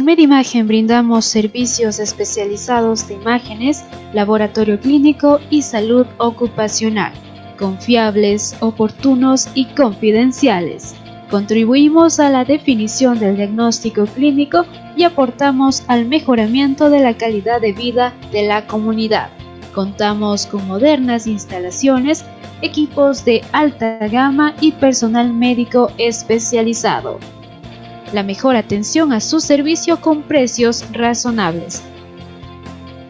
En Medimagen brindamos servicios especializados de imágenes, laboratorio clínico y salud ocupacional, confiables, oportunos y confidenciales. Contribuimos a la definición del diagnóstico clínico y aportamos al mejoramiento de la calidad de vida de la comunidad. Contamos con modernas instalaciones, equipos de alta gama y personal médico especializado. La mejor atención a su servicio con precios razonables.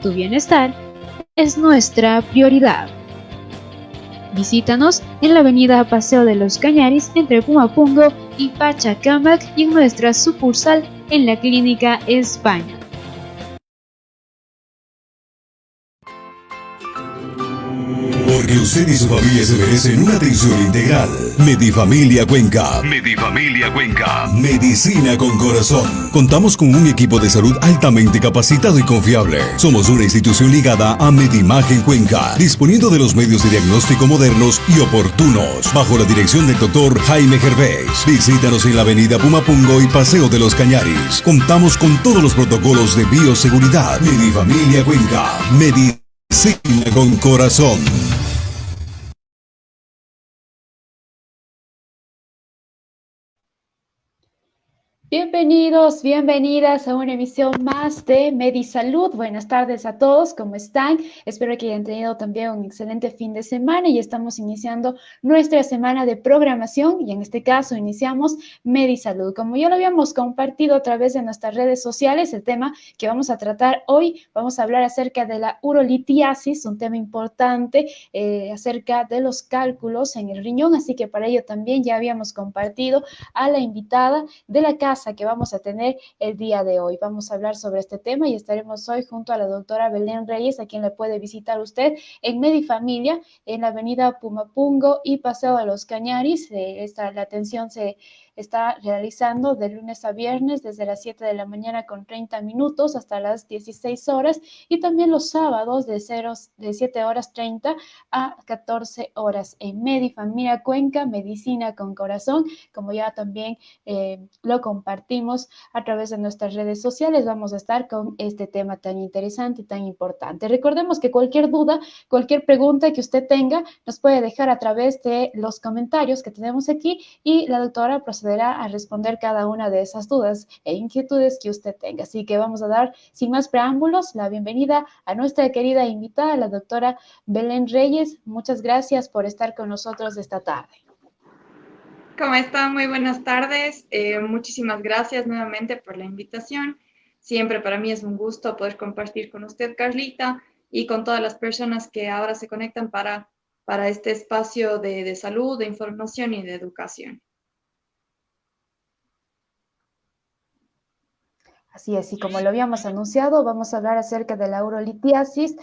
Tu bienestar es nuestra prioridad. Visítanos en la avenida Paseo de los Cañaris entre Pumapungo y Pachacamac y en nuestra sucursal en la Clínica España. Porque usted y su familia se merecen una atención integral. Medifamilia Cuenca. Medifamilia Cuenca. Medicina con corazón. Contamos con un equipo de salud altamente capacitado y confiable. Somos una institución ligada a Medimagen Cuenca, disponiendo de los medios de diagnóstico modernos y oportunos, bajo la dirección del doctor Jaime Gervais. Visítanos en la avenida Pumapungo y Paseo de los Cañaris. Contamos con todos los protocolos de bioseguridad. Medifamilia Cuenca. Medicina con corazón. Bienvenidos, bienvenidas a una emisión más de Medisalud. Buenas tardes a todos, ¿cómo están? Espero que hayan tenido también un excelente fin de semana y estamos iniciando nuestra semana de programación y en este caso iniciamos Medisalud. Como ya lo habíamos compartido a través de nuestras redes sociales, el tema que vamos a tratar hoy, vamos a hablar acerca de la urolitiasis, un tema importante acerca de los cálculos en el riñón, así que para ello también ya habíamos compartido a la invitada de la casa que vamos a tener el día de hoy. Vamos a hablar sobre este tema y estaremos hoy junto a la doctora Belén Reyes, a quien le puede visitar usted en Medifamilia, en la avenida Pumapungo y Paseo de los Cañaris. La atención se está realizando de lunes a viernes desde las 7 de la mañana con 30 minutos hasta las 16 horas y también los sábados de 7 horas 30 a 14 horas en Medifamilia Cuenca, Medicina con Corazón, como ya también lo compartimos a través de nuestras redes sociales. Vamos a estar con este tema tan interesante y tan importante. Recordemos que cualquier duda, cualquier pregunta que usted tenga, nos puede dejar a través de los comentarios que tenemos aquí y la doctora procederá a responder cada una de esas dudas e inquietudes que usted tenga. Así que vamos a dar, sin más preámbulos, la bienvenida a nuestra querida invitada, la doctora Belén Reyes. Muchas gracias por estar con nosotros esta tarde. ¿Cómo están? Muy buenas tardes. Muchísimas gracias nuevamente por la invitación. Siempre para mí es un gusto poder compartir con usted, Carlita, y con todas las personas que ahora se conectan para este espacio de salud, de información y de educación. Así es, y como lo habíamos anunciado, vamos a hablar acerca de la urolitiasis,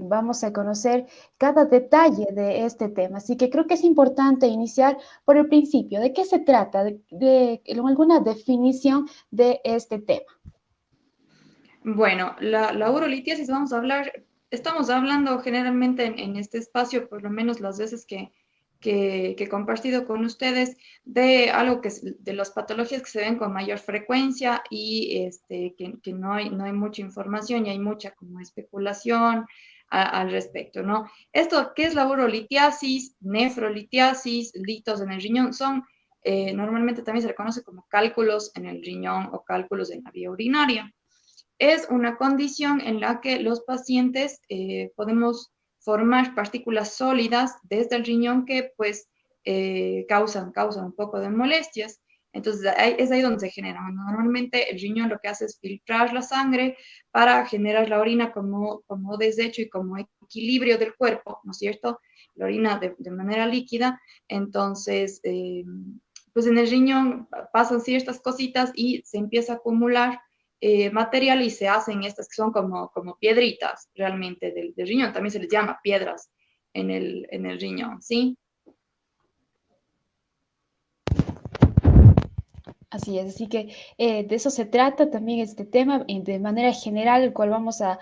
vamos a conocer cada detalle de este tema, así que creo que es importante iniciar por el principio. ¿De qué se trata? ¿De alguna definición de este tema? Bueno, la urolitiasis estamos hablando generalmente en este espacio, por lo menos las veces que he compartido con ustedes, de algo de las patologías que se ven con mayor frecuencia y que no hay mucha información y hay mucha como especulación al respecto, ¿no? Esto, ¿qué es la urolitiasis, nefrolitiasis, litos en el riñón? Normalmente también se le conoce como cálculos en el riñón o cálculos en la vía urinaria. Es una condición en la que los pacientes podemos formar partículas sólidas desde el riñón que pues causan un poco de molestias. Entonces es ahí donde se generan. Normalmente el riñón lo que hace es filtrar la sangre para generar la orina como desecho y como equilibrio del cuerpo, ¿no es cierto? La orina de manera líquida. Entonces, pues en el riñón pasan ciertas cositas y se empieza a acumular material y se hacen estas que son como piedritas realmente del riñón. También se les llama piedras en el riñón, ¿sí? Así es, así que de eso se trata también este tema de manera general, el cual vamos a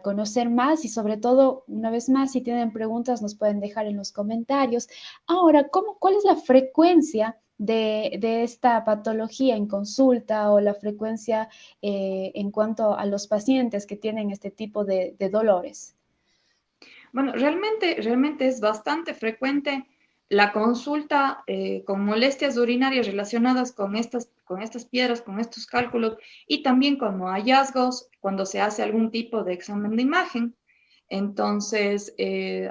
conocer más y sobre todo, una vez más, si tienen preguntas nos pueden dejar en los comentarios. Ahora, ¿cuál es la frecuencia de esta patología en consulta o la frecuencia en cuanto a los pacientes que tienen este tipo de dolores? Bueno, realmente es bastante frecuente la consulta con molestias urinarias relacionadas con estas piedras, con estos cálculos y también como hallazgos cuando se hace algún tipo de examen de imagen. Entonces,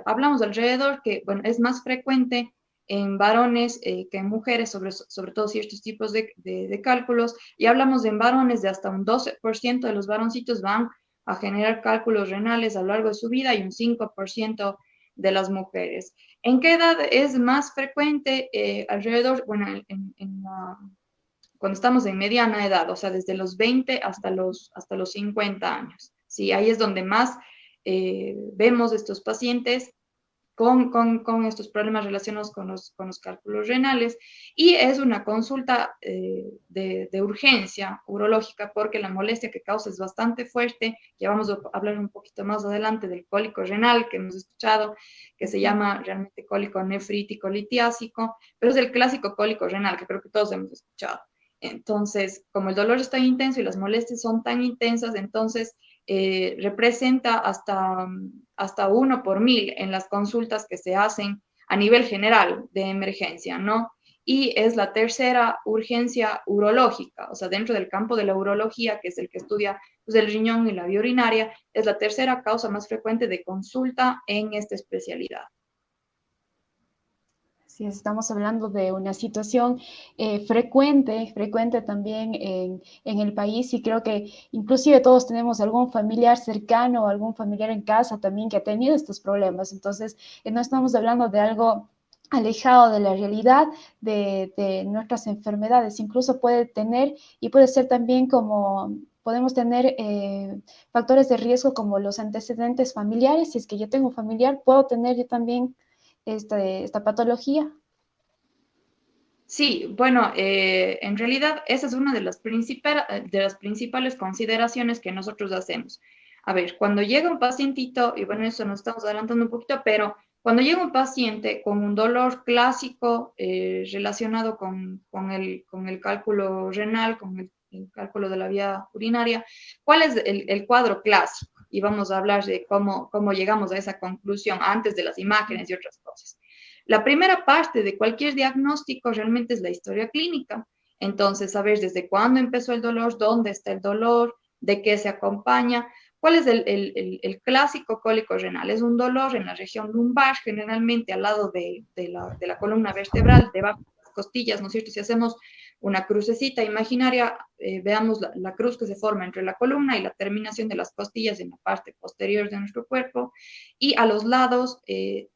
hablamos alrededor que, bueno, es más frecuente en varones que en mujeres, sobre todo ciertos tipos de cálculos, y hablamos en varones de hasta un 12% de los varoncitos van a generar cálculos renales a lo largo de su vida y un 5% de las mujeres. ¿En qué edad es más frecuente? Alrededor, bueno, cuando estamos en mediana edad, o sea, desde los 20 hasta los 50 años. Sí, ahí es donde más vemos estos pacientes con estos problemas relacionados con los cálculos renales y es una consulta de urgencia urológica porque la molestia que causa es bastante fuerte. Ya vamos a hablar un poquito más adelante del cólico renal que hemos escuchado, que se llama realmente cólico nefrítico litiásico, pero es el clásico cólico renal que creo que todos hemos escuchado. Entonces, como el dolor es tan intenso y las molestias son tan intensas, entonces representa hasta 1 por 1000 en las consultas que se hacen a nivel general de emergencia, ¿no? Y es la tercera urgencia urológica, o sea, dentro del campo de la urología, que es el que estudia pues, el riñón y la vía urinaria, es la tercera causa más frecuente de consulta en esta especialidad. Si estamos hablando de una situación frecuente también en el país y creo que inclusive todos tenemos algún familiar cercano o algún familiar en casa también que ha tenido estos problemas. Entonces, no estamos hablando de algo alejado de la realidad de nuestras enfermedades. Incluso puede tener y puede ser también como podemos tener factores de riesgo como los antecedentes familiares. Si es que yo tengo un familiar, puedo tener yo también esta patología. Sí, bueno, en realidad esa es una de las principales consideraciones que nosotros hacemos. A ver, cuando llega un pacientito, y bueno, eso nos estamos adelantando un poquito, pero cuando llega un paciente con un dolor clásico relacionado con el cálculo renal, con el cálculo de la vía urinaria, ¿cuál es el cuadro clásico? Y vamos a hablar de cómo llegamos a esa conclusión antes de las imágenes y otras cosas. La primera parte de cualquier diagnóstico realmente es la historia clínica. Entonces, saber desde cuándo empezó el dolor, dónde está el dolor, de qué se acompaña. ¿Cuál es el clásico cólico renal? Es un dolor en la región lumbar, generalmente al lado de la columna vertebral, debajo de las costillas, ¿no es cierto? Si hacemos una crucecita imaginaria, veamos la cruz que se forma entre la columna y la terminación de las costillas en la parte posterior de nuestro cuerpo, y a los lados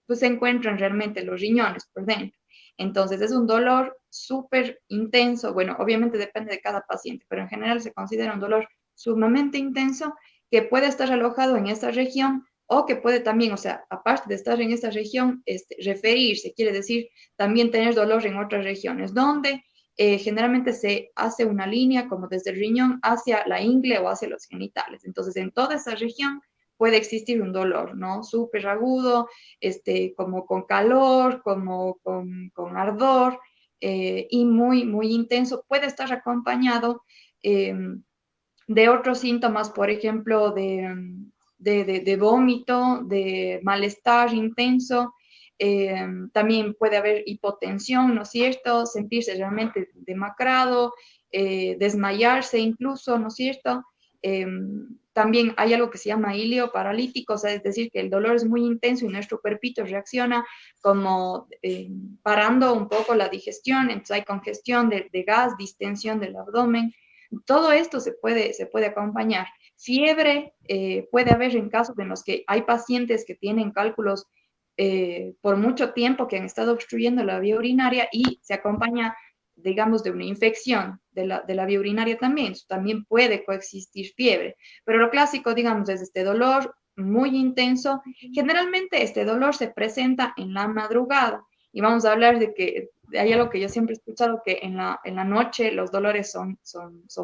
pues se encuentran realmente los riñones por dentro. Entonces es un dolor súper intenso, bueno, obviamente depende de cada paciente, pero en general se considera un dolor sumamente intenso que puede estar alojado en esta región o que puede también, o sea, aparte de estar en esta región, referirse, quiere decir también tener dolor en otras regiones, donde generalmente se hace una línea como desde el riñón hacia la ingle o hacia los genitales. Entonces, en toda esa región puede existir un dolor, ¿no? Súper agudo, como con calor, como con ardor y muy intenso. Puede estar acompañado de otros síntomas, por ejemplo, de vómito, de malestar intenso. También puede haber hipotensión, ¿no es cierto? Sentirse realmente demacrado, desmayarse incluso, ¿no es cierto? También hay algo que se llama ilio paralítico, o sea, es decir, que el dolor es muy intenso y nuestro cuerpito reacciona como parando un poco la digestión, entonces hay congestión de gas, distensión del abdomen. Todo esto se puede acompañar. Fiebre puede haber en casos en los que hay pacientes que tienen cálculos por mucho tiempo que han estado obstruyendo la vía urinaria y se acompaña, digamos, de una infección de la vía urinaria también. También puede coexistir fiebre. Pero lo clásico, digamos, es este dolor muy intenso. Generalmente este dolor se presenta en la madrugada. Y vamos a hablar de que hay algo que yo siempre he escuchado, que en la noche los dolores son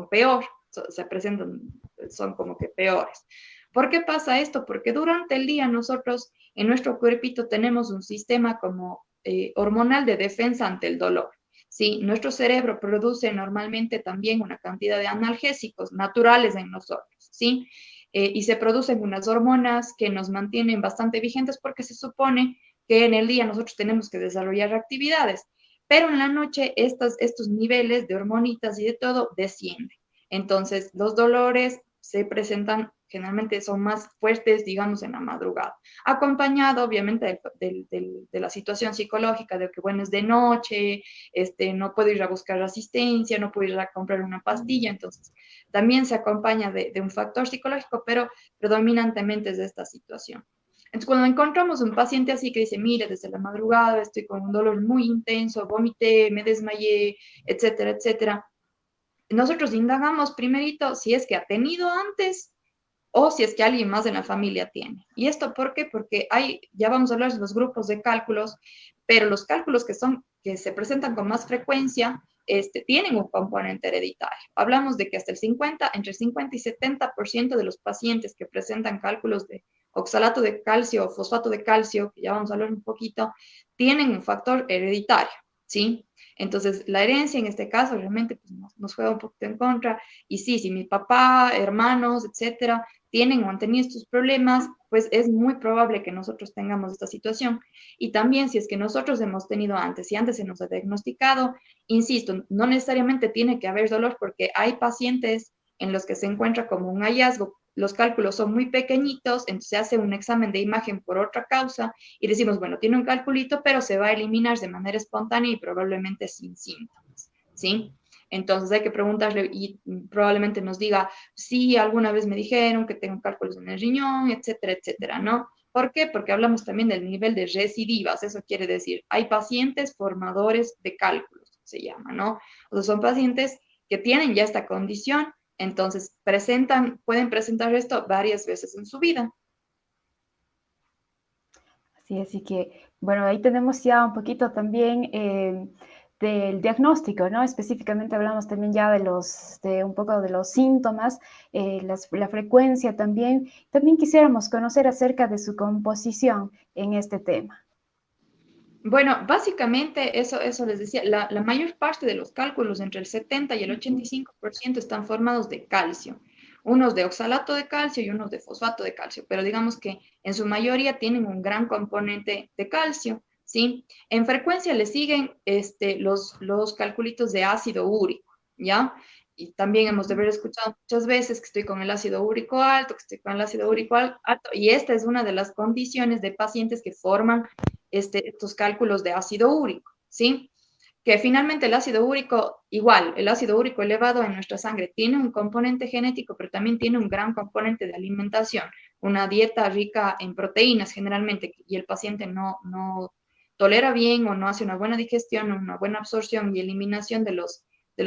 peor, se presentan, son como que peores. ¿Por qué pasa esto? Porque durante el día nosotros en nuestro cuerpito tenemos un sistema como hormonal de defensa ante el dolor. ¿sí? Nuestro cerebro produce normalmente también una cantidad de analgésicos naturales en nosotros, ¿sí? Y se producen unas hormonas que nos mantienen bastante vigentes porque se supone que en el día nosotros tenemos que desarrollar actividades, pero en la noche estos niveles de hormonitas y de todo descienden. Entonces, los dolores se presentan, generalmente son más fuertes, digamos, en la madrugada, acompañado obviamente de la situación psicológica, de que, bueno, es de noche, no puedo ir a buscar asistencia, no puedo ir a comprar una pastilla, entonces también se acompaña de un factor psicológico, pero predominantemente es de esta situación. Entonces, cuando encontramos un paciente así que dice, mire, desde la madrugada estoy con un dolor muy intenso, vomité, me desmayé, etcétera, etcétera, nosotros indagamos primerito si es que ha tenido antes o si es que alguien más en la familia tiene. ¿Y esto por qué? Porque ya vamos a hablar de los grupos de cálculos, pero los cálculos que se presentan con más frecuencia, tienen un componente hereditario. Hablamos de que hasta entre 50 y 70% de los pacientes que presentan cálculos de oxalato de calcio o fosfato de calcio, que ya vamos a hablar un poquito, tienen un factor hereditario, ¿sí? Entonces, la herencia en este caso realmente pues, nos juega un poquito en contra. Y sí, si mi papá, hermanos, etcétera, tienen o han tenido estos problemas, pues es muy probable que nosotros tengamos esta situación. Y también si es que nosotros hemos tenido antes y antes se nos ha diagnosticado, insisto, no necesariamente tiene que haber dolor porque hay pacientes en los que se encuentra como un hallazgo, los cálculos son muy pequeñitos, entonces se hace un examen de imagen por otra causa y decimos, bueno, tiene un calculito, pero se va a eliminar de manera espontánea y probablemente sin síntomas, ¿sí? Entonces hay que preguntarle y probablemente nos diga, sí, alguna vez me dijeron que tengo cálculos en el riñón, etcétera, etcétera, ¿no? ¿Por qué? Porque hablamos también del nivel de recidivas, eso quiere decir, hay pacientes formadores de cálculos, se llama, ¿no? O sea, son pacientes que tienen ya esta condición, entonces pueden presentar esto varias veces en su vida. Sí, así que, bueno, ahí tenemos ya un poquito también del diagnóstico, ¿no? Específicamente hablamos también ya de un poco de los síntomas, la frecuencia también. También quisiéramos conocer acerca de su composición en este tema. Bueno, básicamente eso les decía, la mayor parte de los cálculos, entre el 70 y el 85%, están formados de calcio, unos de oxalato de calcio y unos de fosfato de calcio, pero digamos que en su mayoría tienen un gran componente de calcio, ¿sí? En frecuencia le siguen los calculitos de ácido úrico, ¿ya? Y también hemos de haber escuchado muchas veces que estoy con el ácido úrico alto, que estoy con el ácido úrico alto, y esta es una de las condiciones de pacientes que forman estos cálculos de ácido úrico, ¿sí? Que finalmente el ácido úrico, igual, el ácido úrico elevado en nuestra sangre tiene un componente genético, pero también tiene un gran componente de alimentación, una dieta rica en proteínas generalmente, y el paciente no tolera bien o no hace una buena digestión, una buena absorción y eliminación de los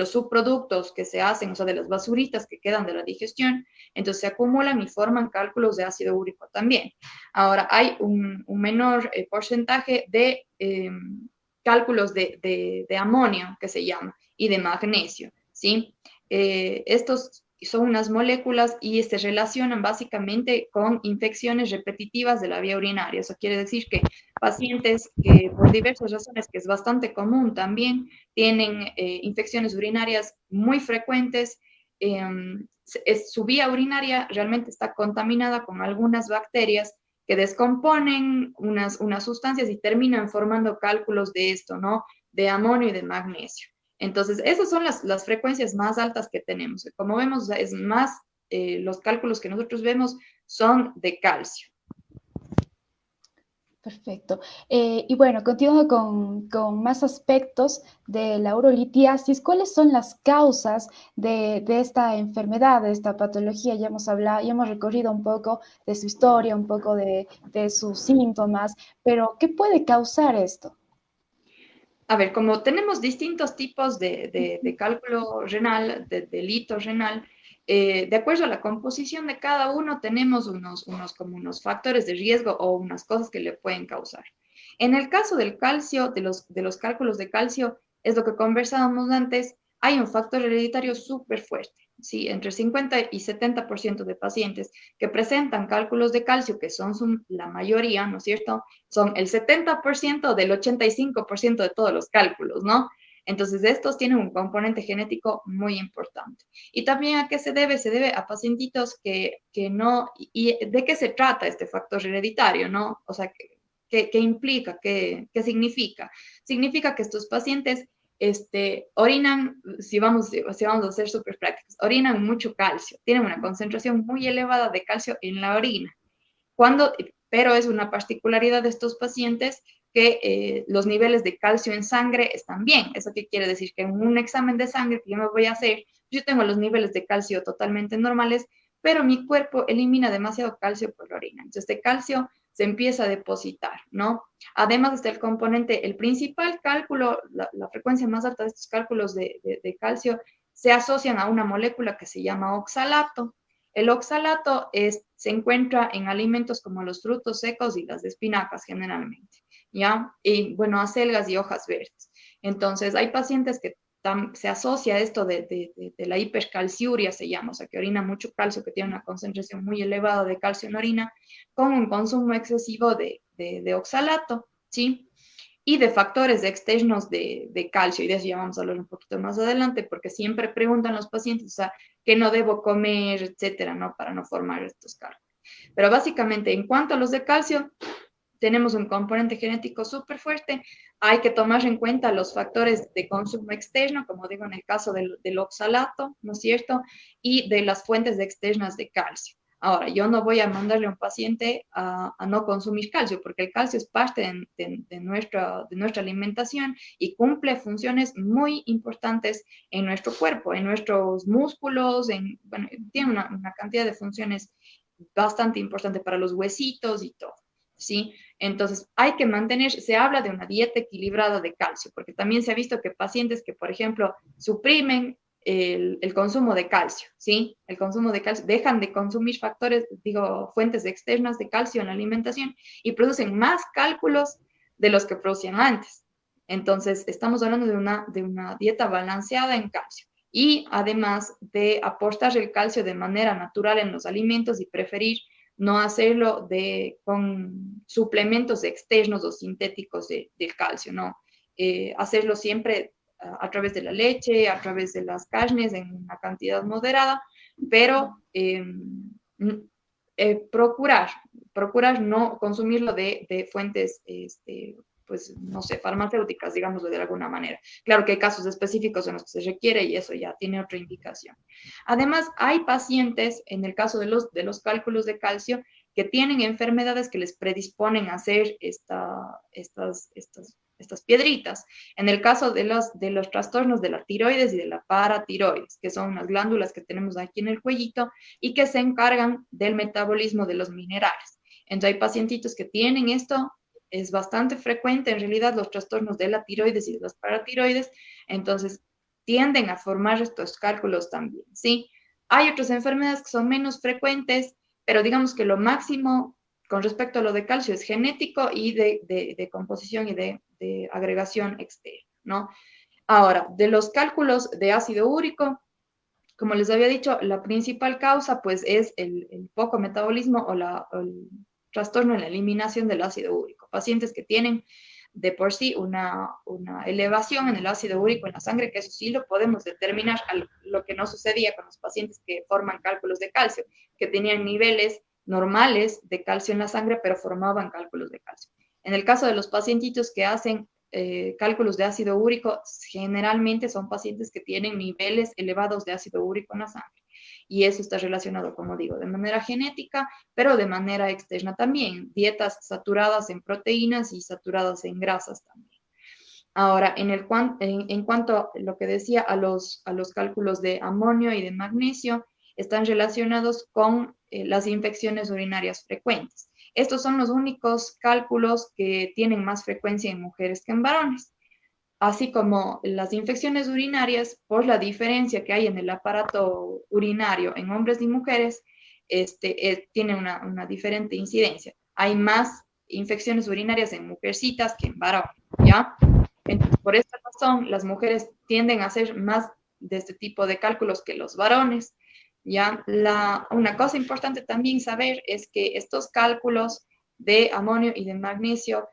subproductos que se hacen, o sea, de las basuritas que quedan de la digestión, entonces se acumulan y forman cálculos de ácido úrico también. Ahora, hay un menor porcentaje de cálculos de amonio, que se llama, y de magnesio, ¿sí? Estos son unas moléculas y se relacionan básicamente con infecciones repetitivas de la vía urinaria. Eso quiere decir que pacientes que por diversas razones, que es bastante común también, tienen infecciones urinarias muy frecuentes, su vía urinaria realmente está contaminada con algunas bacterias que descomponen unas sustancias y terminan formando cálculos de esto, ¿no? De amonio y de magnesio. Entonces, esas son las frecuencias más altas que tenemos. Como vemos, es más, los cálculos que nosotros vemos son de calcio. Perfecto. Y bueno, continúo con más aspectos de la urolitiasis. ¿Cuáles son las causas de esta enfermedad, de esta patología? Ya hemos hablado, ya hemos recorrido un poco de su historia, un poco de sus síntomas, pero ¿qué puede causar esto? A ver, como tenemos distintos tipos de cálculo renal, de delito renal, de acuerdo a la composición de cada uno, tenemos como unos factores de riesgo o unas cosas que le pueden causar. En el caso del calcio, de los cálculos de calcio, es lo que conversábamos antes, hay un factor hereditario súper fuerte. ¿Sí? Entre 50 y 70% de pacientes que presentan cálculos de calcio, que son la mayoría, ¿no es cierto? Son el 70% del 85% de todos los cálculos, ¿no? Entonces, estos tienen un componente genético muy importante. Y también ¿a qué se debe? Se debe a pacientitos que no... ¿Y de qué se trata este factor hereditario, no? O sea, ¿qué implica? ¿Qué significa? Significa que estos pacientes orinan, si vamos a ser súper prácticos, orinan mucho calcio, tienen una concentración muy elevada de calcio en la orina. Pero es una particularidad de estos pacientes que los niveles de calcio en sangre están bien. ¿Eso qué quiere decir? Que en un examen de sangre que yo me voy a hacer, yo tengo los niveles de calcio totalmente normales, pero mi cuerpo elimina demasiado calcio por la orina. Entonces, este calcio se empieza a depositar, ¿no? Además está el componente, el principal cálculo, la frecuencia más alta de estos cálculos de calcio se asocian a una molécula que se llama oxalato. El oxalato se encuentra en alimentos como los frutos secos y las espinacas generalmente, ¿ya? Y bueno, acelgas y hojas verdes. Entonces, hay pacientes que se asocia esto de la hipercalciuria, se llama, o sea, que orina mucho calcio, que tiene una concentración muy elevada de calcio en orina, con un consumo excesivo de oxalato, ¿sí? Y de factores externos de calcio, y de eso ya vamos a hablar un poquito más adelante, porque siempre preguntan los pacientes, o sea, qué no debo comer, etcétera, ¿no? Para no formar estos cálculos. Pero básicamente, en cuanto a los de calcio, tenemos un componente genético súper fuerte. Hay que tomar en cuenta los factores de consumo externo, como digo en el caso del oxalato, ¿no es cierto? Y de las fuentes externas de calcio. Ahora, yo no voy a mandarle a un paciente a no consumir calcio, porque el calcio es parte de nuestra alimentación y cumple funciones muy importantes en nuestro cuerpo, en nuestros músculos, bueno, tiene una cantidad de funciones bastante importante para los huesitos y todo, ¿sí? Entonces, hay que mantener, se habla de una dieta equilibrada de calcio, porque también se ha visto que pacientes que, por ejemplo, suprimen el consumo de calcio, ¿sí? El consumo de calcio, dejan de consumir fuentes externas de calcio en la alimentación y producen más cálculos de los que producían antes. Entonces, estamos hablando de una dieta balanceada en calcio y además de aportar el calcio de manera natural en los alimentos y preferir no hacerlo con suplementos externos o sintéticos del calcio, ¿no? Hacerlo siempre a través de la leche, a través de las carnes en una cantidad moderada, pero procurar no consumirlo de fuentes, pues, no sé, farmacéuticas, digámoslo de alguna manera. Claro que hay casos específicos en los que se requiere y eso ya tiene otra indicación. Además, hay pacientes, en el caso de los cálculos de calcio, que tienen enfermedades que les predisponen a hacer estas piedritas. En el caso de los trastornos de la tiroides y de la paratiroides, que son unas glándulas que tenemos aquí en el cuellito y que se encargan del metabolismo de los minerales. Entonces hay pacientitos que tienen esto, es bastante frecuente en realidad los trastornos de la tiroides y de las paratiroides, entonces tienden a formar estos cálculos también, ¿sí? Hay otras enfermedades que son menos frecuentes, pero digamos que lo máximo con respecto a lo de calcio es genético y de composición y de agregación externa, ¿no? Ahora, de los cálculos de ácido úrico, como les había dicho, la principal causa pues es el poco metabolismo o el trastorno en la eliminación del ácido úrico. Pacientes que tienen de por sí una elevación en el ácido úrico en la sangre, que eso sí lo podemos determinar, lo que no sucedía con los pacientes que forman cálculos de calcio, que tenían niveles normales de calcio en la sangre, pero formaban cálculos de calcio. En el caso de los pacientitos que hacen cálculos de ácido úrico, generalmente son pacientes que tienen niveles elevados de ácido úrico en la sangre. Y eso está relacionado, como digo, de manera genética, pero de manera externa también. Dietas saturadas en proteínas y saturadas en grasas también. Ahora, en cuanto a lo que decía, a los cálculos de amonio y de magnesio, están relacionados con las infecciones urinarias frecuentes. Estos son los únicos cálculos que tienen más frecuencia en mujeres que en varones, así como las infecciones urinarias, por la diferencia que hay en el aparato urinario en hombres y mujeres, tiene una diferente incidencia. Hay más infecciones urinarias en mujercitas que en varones, ¿ya? Entonces, por esta razón, las mujeres tienden a hacer más de este tipo de cálculos que los varones, ¿ya? Una cosa importante también saber es que estos cálculos de amonio y de magnesio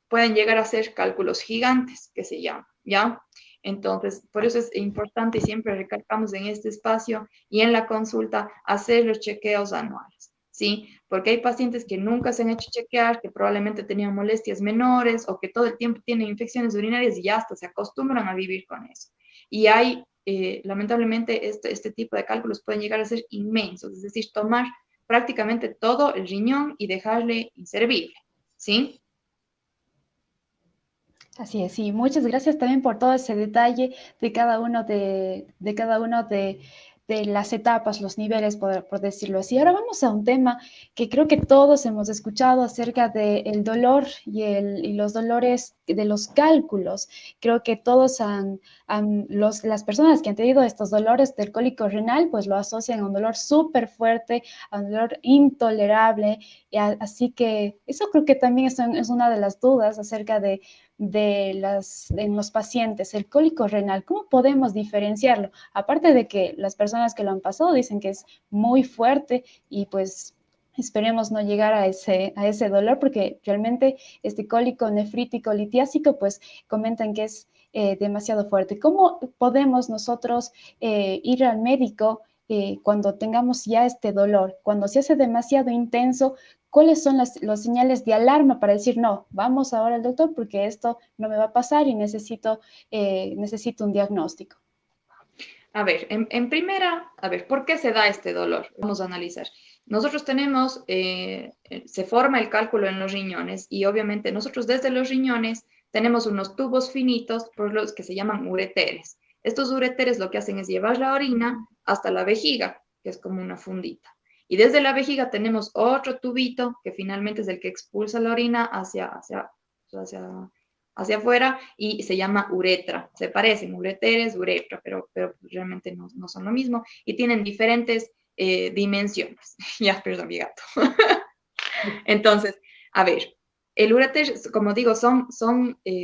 pueden llegar a ser cálculos gigantes, que se llaman, ¿ya? Entonces, por eso es importante y siempre recalcamos en este espacio y en la consulta hacer los chequeos anuales, ¿sí? Porque hay pacientes que nunca se han hecho chequear, que probablemente tenían molestias menores o que todo el tiempo tienen infecciones urinarias y ya hasta se acostumbran a vivir con eso. Y hay, lamentablemente, este tipo de cálculos pueden llegar a ser inmensos, es decir, tomar prácticamente todo el riñón y dejarle inservible, ¿sí? Así es, sí. Muchas gracias también por todo ese detalle de cada uno de cada uno de las etapas, los niveles, por decirlo así. Ahora vamos a un tema que creo que todos hemos escuchado acerca del dolor y los dolores de los cálculos. Creo que todos las personas que han tenido estos dolores del cólico renal, pues lo asocian a un dolor súper fuerte, a un dolor intolerable. Así que eso creo que también es una de las dudas acerca en los pacientes, el cólico renal, ¿cómo podemos diferenciarlo? Aparte de que las personas que lo han pasado dicen que es muy fuerte y pues esperemos no llegar a ese dolor porque realmente este cólico nefrítico litiásico pues comentan que es demasiado fuerte. ¿Cómo podemos nosotros ir al médico cuando tengamos ya este dolor? Cuando se hace demasiado intenso, ¿cuáles son los señales de alarma para decir, no, vamos ahora al doctor porque esto no me va a pasar y necesito un diagnóstico? A ver, en primera, a ver, ¿por qué se da este dolor? Vamos a analizar. Nosotros tenemos, se forma el cálculo en los riñones y obviamente nosotros desde los riñones tenemos unos tubos finitos por los que se llaman ureteres. Estos ureteres lo que hacen es llevar la orina hasta la vejiga, que es como una fundita. Y desde la vejiga tenemos otro tubito que finalmente es el que expulsa la orina hacia afuera y se llama uretra. Se parecen, ureteres, uretra, pero realmente no son lo mismo y tienen diferentes dimensiones. Ya, perdón, mi gato. Entonces, a ver, el ureter, como digo, son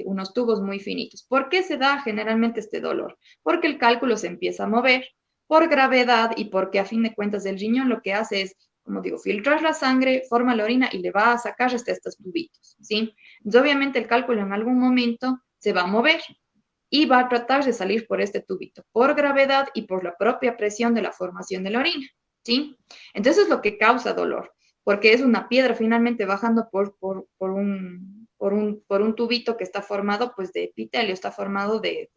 unos tubos muy finitos. ¿Por qué se da generalmente este dolor? Porque el cálculo se empieza a mover por gravedad y porque a fin de cuentas el riñón lo que hace es, como digo, filtrar la sangre, forma la orina y le va a sacar hasta estos tubitos, ¿sí? Entonces, obviamente el cálculo en algún momento se va a mover y va a tratar de salir por este tubito, por gravedad y por la propia presión de la formación de la orina, ¿sí? Entonces es lo que causa dolor, porque es una piedra finalmente bajando por un tubito que está formado pues de epitelio, está formado de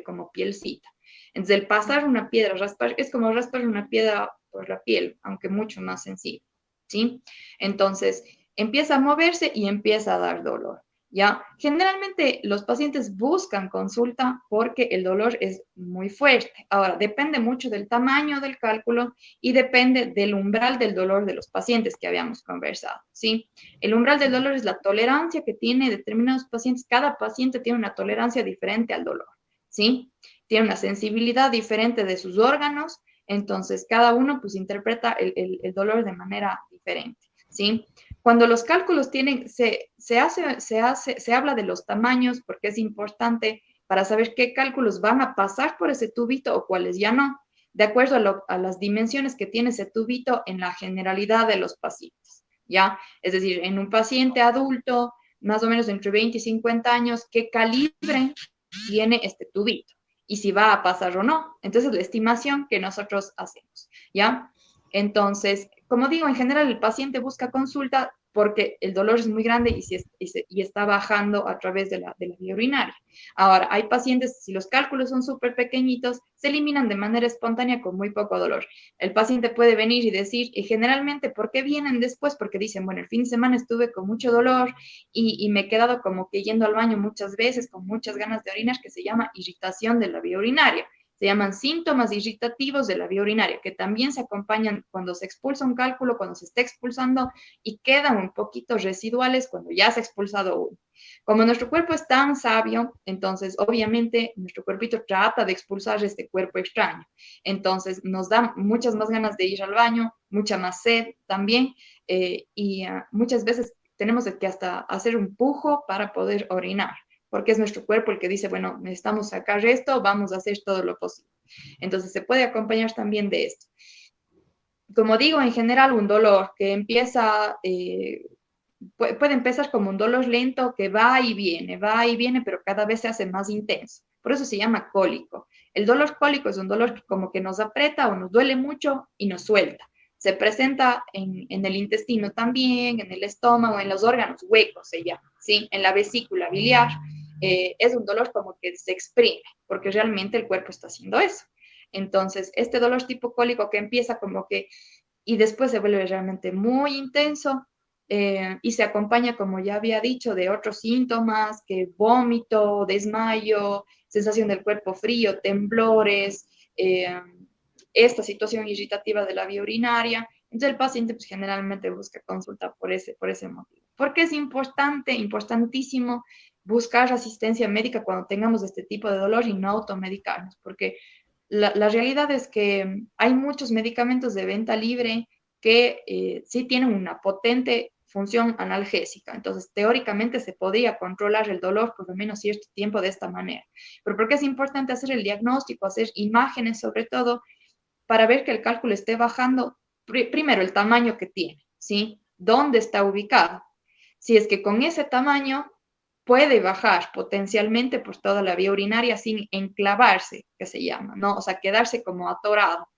como pielcita. Entonces el pasar una piedra, raspar, es como raspar una piedra por la piel, aunque mucho más sensible, ¿sí? Entonces empieza a moverse y empieza a dar dolor. ¿Ya? Generalmente los pacientes buscan consulta porque el dolor es muy fuerte. Ahora, depende mucho del tamaño del cálculo y depende del umbral del dolor de los pacientes que habíamos conversado, ¿sí? El umbral del dolor es la tolerancia que tiene determinados pacientes. Cada paciente tiene una tolerancia diferente al dolor, ¿sí? Tiene una sensibilidad diferente de sus órganos, entonces cada uno pues interpreta el dolor de manera diferente, ¿sí? Cuando los cálculos tienen, se habla de los tamaños porque es importante para saber qué cálculos van a pasar por ese tubito o cuáles ya no, de acuerdo a las dimensiones que tiene ese tubito en la generalidad de los pacientes, ¿ya? Es decir, en un paciente adulto, más o menos entre 20 y 50 años, ¿qué calibre tiene este tubito? Y si va a pasar o no. Entonces, la estimación que nosotros hacemos, ¿ya? Entonces, como digo, en general el paciente busca consulta porque el dolor es muy grande y está bajando a través de la vía urinaria. Ahora, hay pacientes, si los cálculos son súper pequeñitos, se eliminan de manera espontánea con muy poco dolor. El paciente puede venir y decir, y generalmente, ¿por qué vienen después? Porque dicen, bueno, el fin de semana estuve con mucho dolor y me he quedado como que yendo al baño muchas veces, con muchas ganas de orinar, que se llama irritación de la vía urinaria. Se llaman síntomas irritativos de la vía urinaria, que también se acompañan cuando se expulsa un cálculo, cuando se está expulsando y quedan un poquito residuales cuando ya se ha expulsado uno. Como nuestro cuerpo es tan sabio, entonces obviamente nuestro cuerpito trata de expulsar este cuerpo extraño. Entonces nos da muchas más ganas de ir al baño, mucha más sed también, muchas veces tenemos que hasta hacer un pujo para poder orinar, porque es nuestro cuerpo el que dice, bueno, necesitamos sacar esto, vamos a hacer todo lo posible. Entonces se puede acompañar también de esto. Como digo, en general un dolor que empieza puede empezar como un dolor lento que va y viene, pero cada vez se hace más intenso. Por eso se llama cólico. El dolor cólico es un dolor que como que nos aprieta o nos duele mucho y nos suelta. Se presenta en el intestino también, en el estómago, en los órganos huecos, se llama, ¿sí? En la vesícula biliar. Es un dolor como que se exprime, porque realmente el cuerpo está haciendo eso. Entonces, este dolor tipo cólico que empieza como que y después se vuelve realmente muy intenso y se acompaña, como ya había dicho, de otros síntomas que vómito, desmayo, sensación del cuerpo frío, temblores, eh, esta situación irritativa de la vía urinaria. Entonces el paciente pues, generalmente busca consulta por ese motivo. Porque es importante, importantísimo buscar asistencia médica cuando tengamos este tipo de dolor y no automedicarnos, porque la realidad es que hay muchos medicamentos de venta libre que sí tienen una potente función analgésica. Entonces, teóricamente se podría controlar el dolor por lo menos cierto tiempo de esta manera. Pero ¿por qué es importante hacer el diagnóstico, hacer imágenes sobre todo, para ver que el cálculo esté bajando? Primero, el tamaño que tiene, ¿sí? ¿Dónde está ubicado? Si es que con ese tamaño puede bajar potencialmente por toda la vía urinaria sin enclavarse, que se llama, ¿no? O sea, quedarse como atorado.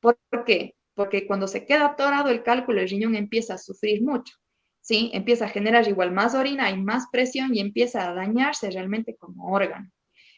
¿Por qué? Porque cuando se queda atorado el cálculo, el riñón empieza a sufrir mucho, ¿sí? Empieza a generar igual más orina, hay más presión y empieza a dañarse realmente como órgano.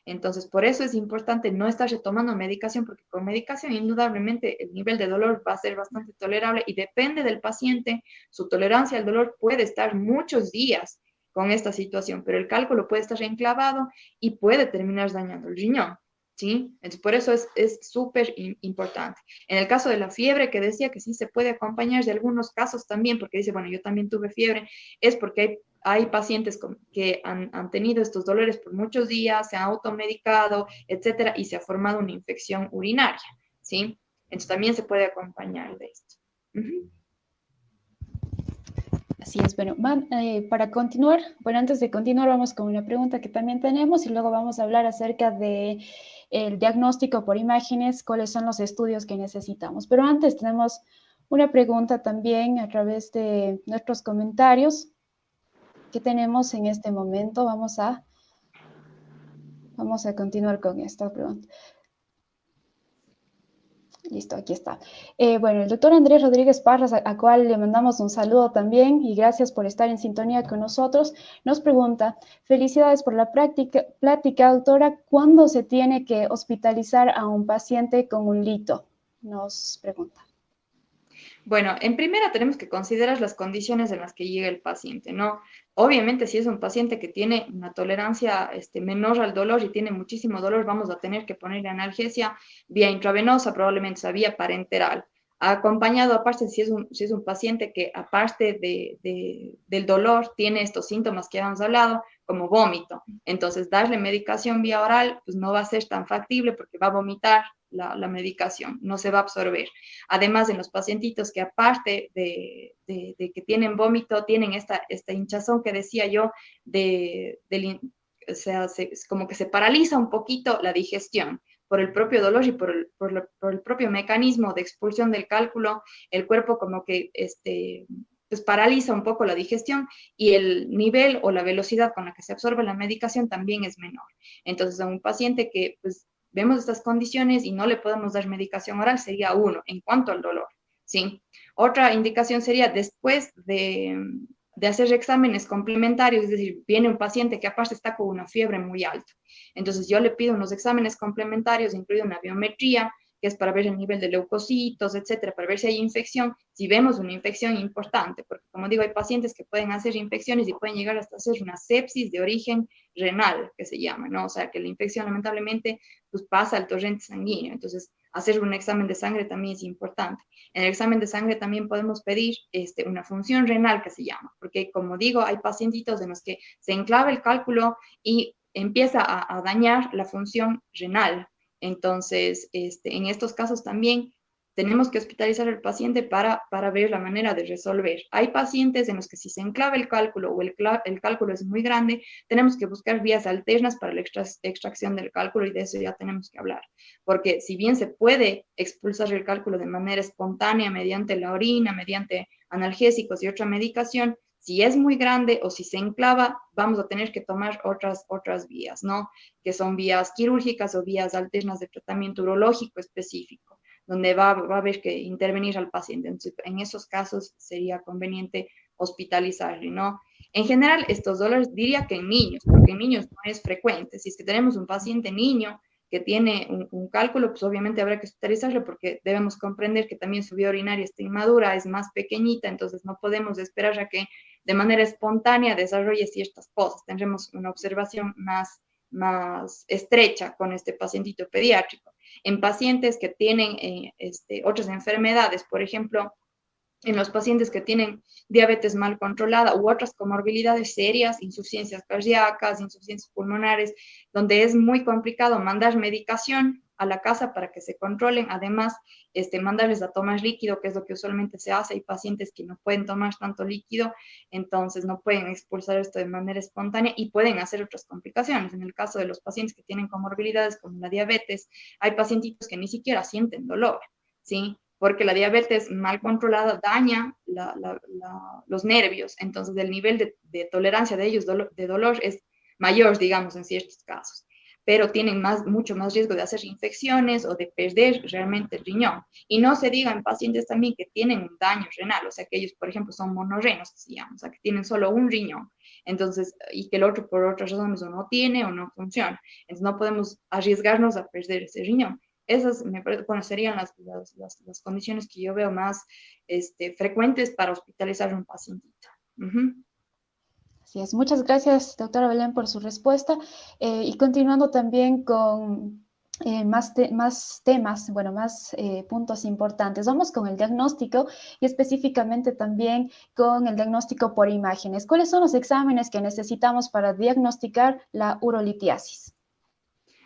Entonces, por eso es importante no estar retomando medicación, porque con medicación indudablemente el nivel de dolor va a ser bastante tolerable y depende del paciente, su tolerancia al dolor puede estar muchos días con esta situación, pero el cálculo puede estar enclavado y puede terminar dañando el riñón, ¿sí? Entonces, por eso es súper importante. En el caso de la fiebre, que decía que sí se puede acompañar de algunos casos también, porque dice, bueno, yo también tuve fiebre, es porque hay pacientes que han tenido estos dolores por muchos días, se han automedicado, etcétera, y se ha formado una infección urinaria, ¿sí? Entonces también se puede acompañar de esto. Así es, bueno, para continuar, bueno, antes de continuar vamos con una pregunta que también tenemos y luego vamos a hablar acerca de el diagnóstico por imágenes, cuáles son los estudios que necesitamos. Pero antes tenemos una pregunta también a través de nuestros comentarios que tenemos en este momento. Vamos a continuar con esta pregunta. Listo, aquí está. Bueno, el doctor Andrés Rodríguez Parras, a cual le mandamos un saludo también y gracias por estar en sintonía con nosotros, nos pregunta, felicidades por la plática, doctora, ¿cuándo se tiene que hospitalizar a un paciente con un lito? Nos pregunta. Bueno, en primera tenemos que considerar las condiciones en las que llega el paciente, ¿no? Obviamente, si es un paciente que tiene una tolerancia menor al dolor y tiene muchísimo dolor, vamos a tener que ponerle analgesia vía intravenosa, probablemente esa vía parenteral. Acompañado, aparte, si es un paciente que aparte del dolor tiene estos síntomas que habíamos hablado, como vómito. Entonces, darle medicación vía oral, pues no va a ser tan factible porque va a vomitar la medicación, no se va a absorber. Además, en los pacientitos que aparte de que tienen vómito, tienen esta hinchazón que decía yo, o sea, como que se paraliza un poquito la digestión por el propio dolor y por el propio mecanismo de expulsión del cálculo, el cuerpo como que pues paraliza un poco la digestión y el nivel o la velocidad con la que se absorbe la medicación también es menor. Entonces, a un paciente que pues vemos estas condiciones y no le podemos dar medicación oral, sería uno en cuanto al dolor, ¿sí? Otra indicación sería después de hacer exámenes complementarios, es decir, viene un paciente que aparte está con una fiebre muy alta. Entonces yo le pido unos exámenes complementarios, incluido una biometría, que es para ver el nivel de leucocitos, etcétera, para ver si hay infección, si vemos una infección importante, porque como digo, hay pacientes que pueden hacer infecciones y pueden llegar hasta hacer una sepsis de origen renal, que se llama, ¿no? O sea, que la infección lamentablemente pues pasa al torrente sanguíneo. Entonces, hacer un examen de sangre también es importante. En el examen de sangre también podemos pedir una función renal que se llama, porque como digo, hay pacientitos en los que se enclava el cálculo y empieza a dañar la función renal. Entonces, en estos casos también tenemos que hospitalizar al paciente para ver la manera de resolver. Hay pacientes en los que si se enclava el cálculo o el cálculo es muy grande, tenemos que buscar vías alternas para la extracción del cálculo y de eso ya tenemos que hablar. Porque si bien se puede expulsar el cálculo de manera espontánea mediante la orina, mediante analgésicos y otra medicación, Si es muy grande o si se enclava, vamos a tener que tomar otras vías, ¿no? Que son vías quirúrgicas o vías alternas de tratamiento urológico específico, donde va a haber que intervenir al paciente. Entonces, en esos casos sería conveniente hospitalizarle, ¿no? En general, estos dolores diría que en niños, porque en niños no es frecuente. Si es que tenemos un paciente niño que tiene un cálculo, pues obviamente habrá que hospitalizarlo porque debemos comprender que también su vía urinaria está inmadura, es más pequeñita, entonces no podemos esperar a que de manera espontánea desarrolle ciertas cosas. Tendremos una observación más estrecha con este pacientito pediátrico. En pacientes que tienen otras enfermedades, por ejemplo, en los pacientes que tienen diabetes mal controlada u otras comorbilidades serias, insuficiencias cardíacas, insuficiencias pulmonares, donde es muy complicado mandar medicación a la casa para que se controlen, además mandarles a tomar líquido, que es lo que usualmente se hace. Hay pacientes que no pueden tomar tanto líquido, entonces no pueden expulsar esto de manera espontánea y pueden hacer otras complicaciones. En el caso de los pacientes que tienen comorbilidades como la diabetes, hay pacientitos que ni siquiera sienten dolor, ¿sí? Porque la diabetes mal controlada daña los nervios, entonces el nivel de tolerancia de ellos de dolor es mayor, digamos, en ciertos casos, pero tienen mucho más riesgo de hacer infecciones o de perder realmente el riñón. Y no se diga en pacientes también que tienen un daño renal, o sea, que ellos, por ejemplo, son monorrenos, digamos, o sea, que tienen solo un riñón, entonces, y que el otro por otras razones o no tiene o no funciona. Entonces, no podemos arriesgarnos a perder ese riñón. Esas bueno, serían las condiciones que yo veo más frecuentes para hospitalizar a un pacientito. Así es. Muchas gracias, doctora Belén, por su respuesta. Y continuando también con más temas, bueno, más puntos importantes. Vamos con el diagnóstico y específicamente también con el diagnóstico por imágenes. ¿Cuáles son los exámenes que necesitamos para diagnosticar la urolitiasis?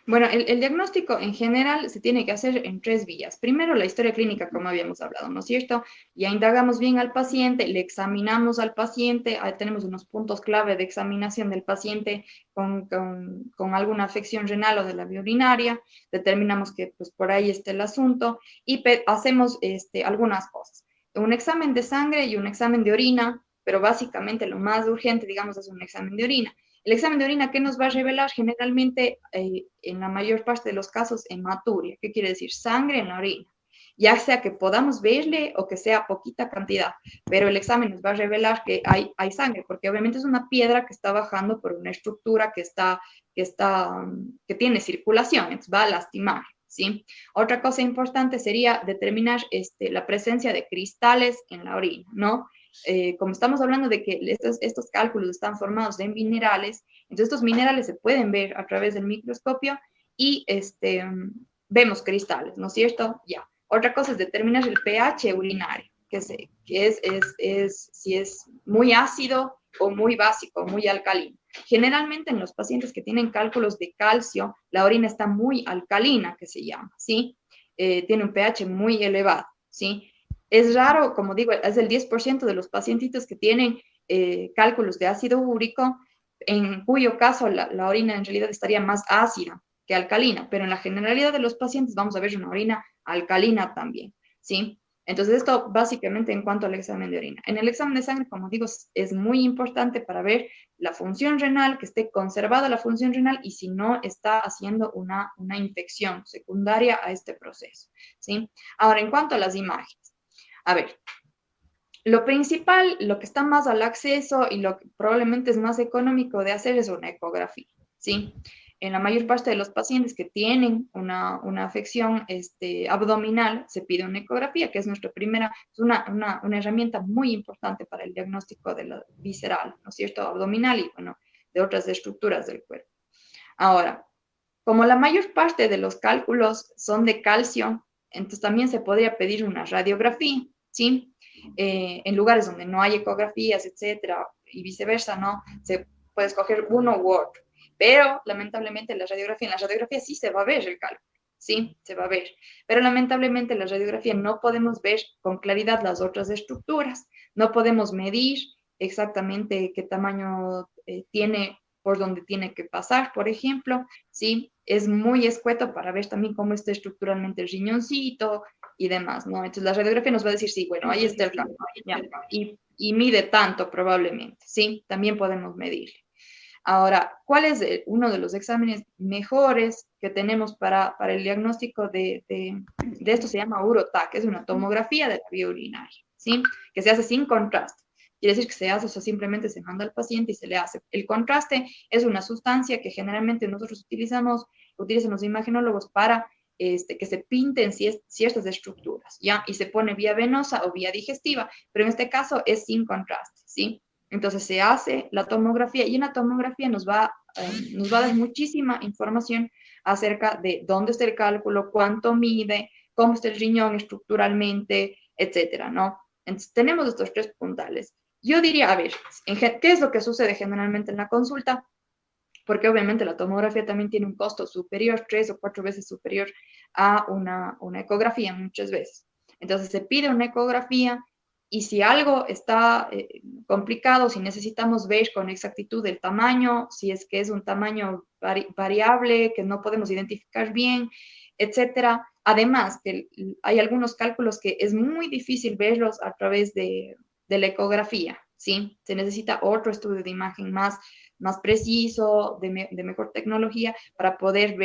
Bueno, el diagnóstico en general se tiene que hacer en 3 vías. Primero, la historia clínica, como habíamos hablado, ¿no es cierto? Ya indagamos bien al paciente, le examinamos al paciente, ahí tenemos unos puntos clave de examinación del paciente con alguna afección renal o de la vía urinaria, determinamos que pues por ahí está el asunto y hacemos algunas cosas. Un examen de sangre y un examen de orina, pero básicamente lo más urgente, digamos, es un examen de orina. El examen de orina, ¿qué nos va a revelar? Generalmente, en la mayor parte de los casos, hematuria. ¿Qué quiere decir? Sangre en la orina. Ya sea que podamos verle o que sea poquita cantidad, pero el examen nos va a revelar que hay sangre, porque obviamente es una piedra que está bajando por una estructura que tiene circulación, entonces va a lastimar, ¿sí? Otra cosa importante sería determinar la presencia de cristales en la orina, ¿no? Como estamos hablando de que estos cálculos están formados en minerales, entonces estos minerales se pueden ver a través del microscopio y vemos cristales, ¿no es cierto? Ya. Otra cosa es determinar el pH urinario, si es muy ácido o muy básico, muy alcalino. Generalmente en los pacientes que tienen cálculos de calcio, la orina está muy alcalina, que se llama, ¿sí? Tiene un pH muy elevado, ¿sí? Es raro, como digo, es el 10% de los pacientitos que tienen cálculos de ácido úrico, en cuyo caso la orina en realidad estaría más ácida que alcalina, pero en la generalidad de los pacientes vamos a ver una orina alcalina también, ¿sí? Entonces esto básicamente en cuanto al examen de orina. En el examen de sangre, como digo, es muy importante para ver la función renal, que esté conservada la función renal y si no está haciendo una infección secundaria a este proceso, ¿sí? Ahora, en cuanto a las imágenes. A ver, lo principal, lo que está más al acceso y lo que probablemente es más económico de hacer es una ecografía, ¿sí? En la mayor parte de los pacientes que tienen una afección abdominal, se pide una ecografía, que es nuestra primera, es una herramienta muy importante para el diagnóstico de la visceral, ¿no es cierto? Abdominal y, bueno, de otras estructuras del cuerpo. Ahora, como la mayor parte de los cálculos son de calcio, entonces también se podría pedir una radiografía, ¿sí? En lugares donde no hay ecografías, etcétera, y viceversa, ¿no? Se puede escoger uno u otro. Pero, lamentablemente, en la radiografía sí se va a ver el cálculo, ¿sí? Se va a ver. Pero, lamentablemente, en la radiografía no podemos ver con claridad las otras estructuras. No podemos medir exactamente qué tamaño tiene por donde tiene que pasar, por ejemplo, ¿sí? Es muy escueto para ver también cómo está estructuralmente el riñoncito y demás, ¿no? Entonces la radiografía nos va a decir, sí, bueno, ahí está el cálculo, ¿ya? Y y mide tanto probablemente, ¿sí? También podemos medirle. Ahora, ¿cuál es uno de los exámenes mejores que tenemos para el diagnóstico de esto? Se llama UroTac, es una tomografía de la vía urinaria, ¿sí? Que se hace sin contraste. Quiere decir que se hace, o sea, simplemente se manda al paciente y se le hace. El contraste es una sustancia que generalmente nosotros utilizan los imagenólogos para que se pinten ciertas estructuras, ¿ya? Y se pone vía venosa o vía digestiva, pero en este caso es sin contraste, ¿sí? Entonces se hace la tomografía y una tomografía nos va a dar muchísima información acerca de dónde está el cálculo, cuánto mide, cómo está el riñón estructuralmente, etcétera, ¿no? Entonces tenemos estos tres puntales. Yo diría, a ver, ¿qué es lo que sucede generalmente en la consulta? Porque obviamente la tomografía también tiene un costo superior, 3 o 4 veces superior a una ecografía muchas veces. Entonces se pide una ecografía y si algo está complicado, si necesitamos ver con exactitud el tamaño, si es que es un tamaño variable que no podemos identificar bien, etcétera. Además, que hay algunos cálculos que es muy difícil verlos a través de la ecografía, ¿sí? Se necesita otro estudio de imagen más preciso, de mejor tecnología, para poder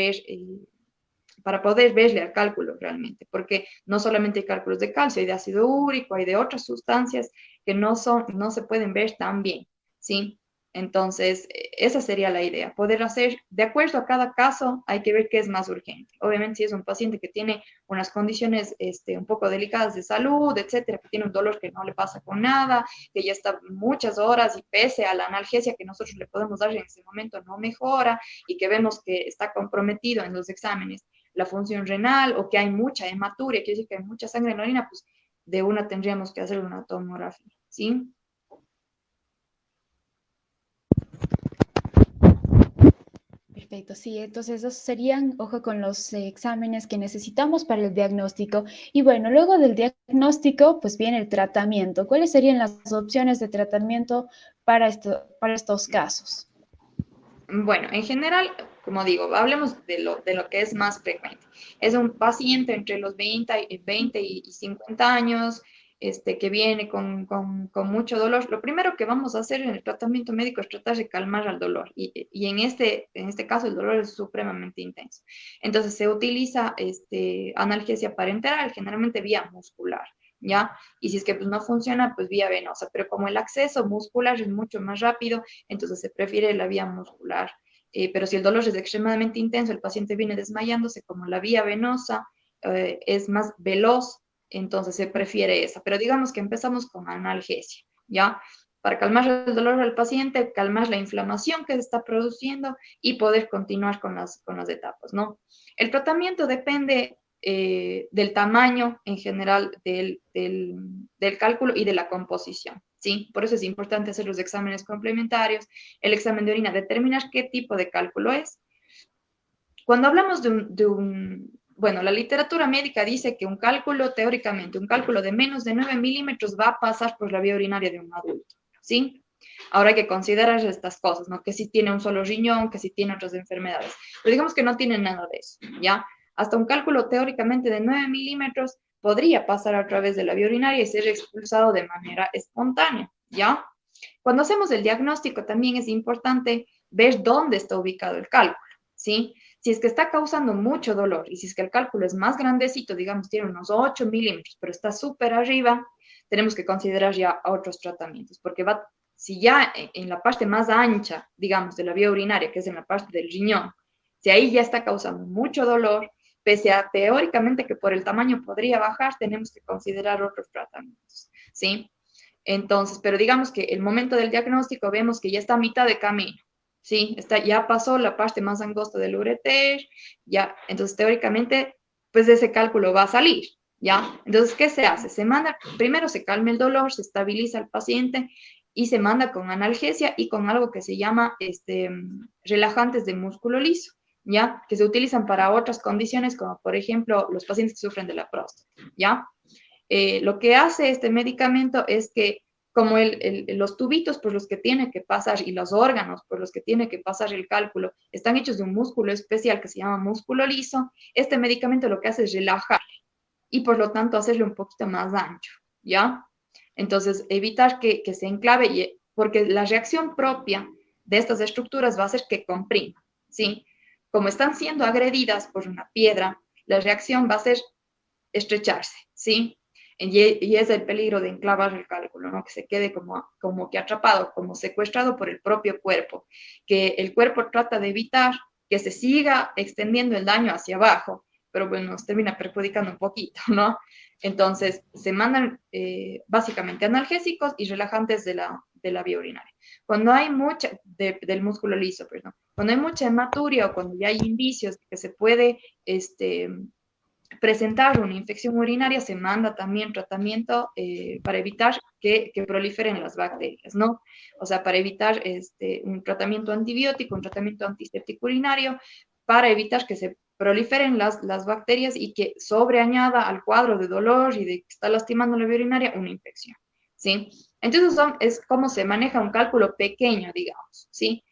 verle al cálculo realmente, porque no solamente hay cálculos de calcio, hay de ácido úrico, hay de otras sustancias que no se pueden ver tan bien, ¿sí? Entonces, esa sería la idea, poder hacer, de acuerdo a cada caso, hay que ver qué es más urgente. Obviamente, si es un paciente que tiene unas condiciones un poco delicadas de salud, etcétera, que tiene un dolor que no le pasa con nada, que ya está muchas horas y pese a la analgesia que nosotros le podemos dar en ese momento no mejora y que vemos que está comprometido en los exámenes la función renal o que hay mucha hematuria, quiere decir que hay mucha sangre en la orina, pues de una tendríamos que hacer una tomografía, ¿sí? Perfecto, sí, entonces esos serían, ojo con los exámenes que necesitamos para el diagnóstico. Y bueno, luego del diagnóstico, pues viene el tratamiento. ¿Cuáles serían las opciones de tratamiento para estos casos? Bueno, en general, como digo, hablemos de lo que es más frecuente. Es un paciente entre los 20 y 50 años, que viene con mucho dolor. Lo primero que vamos a hacer en el tratamiento médico es tratar de calmar al dolor. Y en este caso el dolor es supremamente intenso. Entonces se utiliza analgesia parenteral, generalmente vía muscular. ¿Ya? Y si es que pues, no funciona, pues vía venosa, pero como el acceso muscular es mucho más rápido, entonces se prefiere la vía muscular. Pero si el dolor es extremadamente intenso, el paciente viene desmayándose, como la vía venosa es más veloz, entonces se prefiere esa. Pero digamos que empezamos con analgesia, ¿ya? Para calmar el dolor del paciente, calmar la inflamación que se está produciendo y poder continuar con las etapas, ¿no? El tratamiento depende del tamaño en general del cálculo y de la composición, ¿sí? Por eso es importante hacer los exámenes complementarios, el examen de orina, determinar qué tipo de cálculo es. Cuando hablamos bueno, la literatura médica dice que un cálculo, teóricamente, un cálculo de menos de 9 milímetros va a pasar por la vía urinaria de un adulto, ¿sí? Ahora hay que considerar estas cosas, ¿no? Que si tiene un solo riñón, que si tiene otras enfermedades. Pero digamos que no tiene nada de eso, ¿ya? Hasta un cálculo teóricamente de 9 milímetros podría pasar a través de la vía urinaria y ser expulsado de manera espontánea, ¿ya? Cuando hacemos el diagnóstico también es importante ver dónde está ubicado el cálculo, ¿sí? Si es que está causando mucho dolor y si es que el cálculo es más grandecito, digamos, tiene unos 8 milímetros, pero está súper arriba, tenemos que considerar ya otros tratamientos, porque si ya en la parte más ancha, digamos, de la vía urinaria, que es en la parte del riñón, si ahí ya está causando mucho dolor, pese a teóricamente que por el tamaño podría bajar, tenemos que considerar otros tratamientos, ¿sí? Entonces, pero digamos que el momento del diagnóstico vemos que ya está a mitad de camino, ¿sí? Ya pasó la parte más angosta del ureter, ya, entonces teóricamente, pues ese cálculo va a salir, ¿ya? Entonces, ¿qué se hace? Primero se calma el dolor, se estabiliza el paciente y se manda con analgesia y con algo que se llama relajantes de músculo liso, ¿ya? Que se utilizan para otras condiciones, como por ejemplo los pacientes que sufren de la próstata, ¿ya? Lo que hace este medicamento es que como los tubitos por los que tiene que pasar y los órganos por los que tiene que pasar el cálculo están hechos de un músculo especial que se llama músculo liso, este medicamento lo que hace es relajar y por lo tanto hacerle un poquito más ancho, ¿ya? Entonces, evitar que se enclave, porque la reacción propia de estas estructuras va a hacer que comprima, ¿sí? Como están siendo agredidas por una piedra, la reacción va a ser estrecharse, ¿sí? Y es el peligro de enclavar el cálculo, ¿no? Que se quede como que atrapado, como secuestrado por el propio cuerpo, que el cuerpo trata de evitar que se siga extendiendo el daño hacia abajo, pero bueno, nos termina perjudicando un poquito, ¿no? Entonces, se mandan básicamente analgésicos y relajantes de la vía urinaria. Cuando hay del músculo liso, perdón, cuando hay mucha hematuria o cuando ya hay indicios de que se puede, presentar una infección urinaria, se manda también tratamiento para evitar que proliferen las bacterias, ¿no? O sea, para evitar un tratamiento antibiótico, un tratamiento antiséptico urinario, para evitar que se proliferen las bacterias y que sobreañada al cuadro de dolor y de que está lastimando la vía urinaria una infección, ¿sí? Entonces es como se maneja un cálculo pequeño, digamos, ¿sí?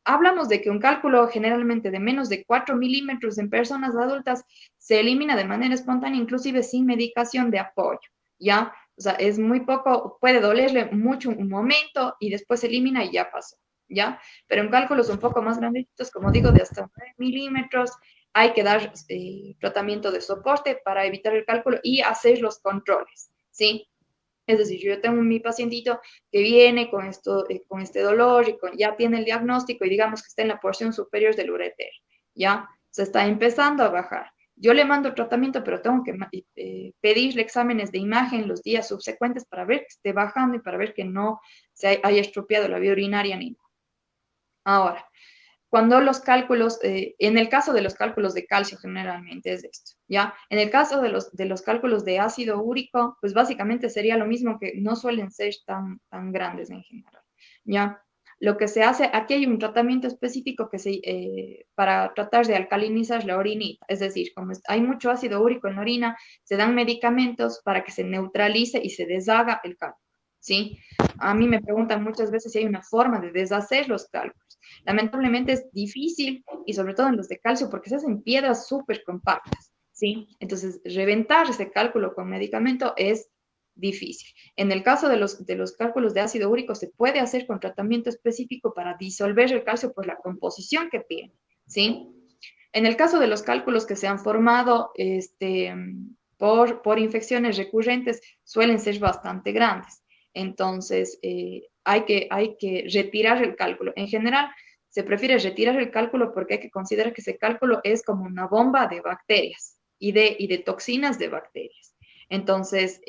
Hablamos de que un cálculo generalmente de menos de 4 milímetros en personas adultas se elimina de manera espontánea, inclusive sin medicación de apoyo, ¿ya? O sea, es muy poco, puede dolerle mucho un momento y después se elimina y ya pasó, ¿ya? Pero en cálculos un poco más grandecitos, como digo, de hasta 9 milímetros, hay que dar tratamiento de soporte para evitar el cálculo y hacer los controles, ¿sí? Es decir, yo tengo mi pacientito que viene con esto, con este dolor y ya tiene el diagnóstico y digamos que está en la porción superior del ureter, ¿ya? Se está empezando a bajar. Yo le mando el tratamiento, pero tengo que pedirle exámenes de imagen los días subsecuentes para ver que esté bajando y para ver que no se haya estropeado la vía urinaria ni nada. Ahora, cuando los cálculos, en el caso de los cálculos de calcio generalmente es esto, ¿ya? En el caso de los cálculos de ácido úrico, pues básicamente sería lo mismo, que no suelen ser tan grandes en general, ¿ya? Lo que se hace, aquí hay un tratamiento específico para tratar de alcalinizar la orinita, es decir, como hay mucho ácido úrico en la orina, se dan medicamentos para que se neutralice y se deshaga el cálculo, ¿sí? A mí me preguntan muchas veces si hay una forma de deshacer los cálculos. Lamentablemente es difícil y sobre todo en los de calcio porque se hacen piedras súper compactas, ¿sí? Entonces, reventar ese cálculo con medicamento es difícil. En el caso de los cálculos de ácido úrico se puede hacer con tratamiento específico para disolver el calcio por la composición que tiene, ¿sí? En el caso de los cálculos que se han formado por infecciones recurrentes, suelen ser bastante grandes. Entonces, hay que retirar el cálculo. En general, se prefiere retirar el cálculo porque hay que considerar que ese cálculo es como una bomba de bacterias y de toxinas de bacterias. Entonces,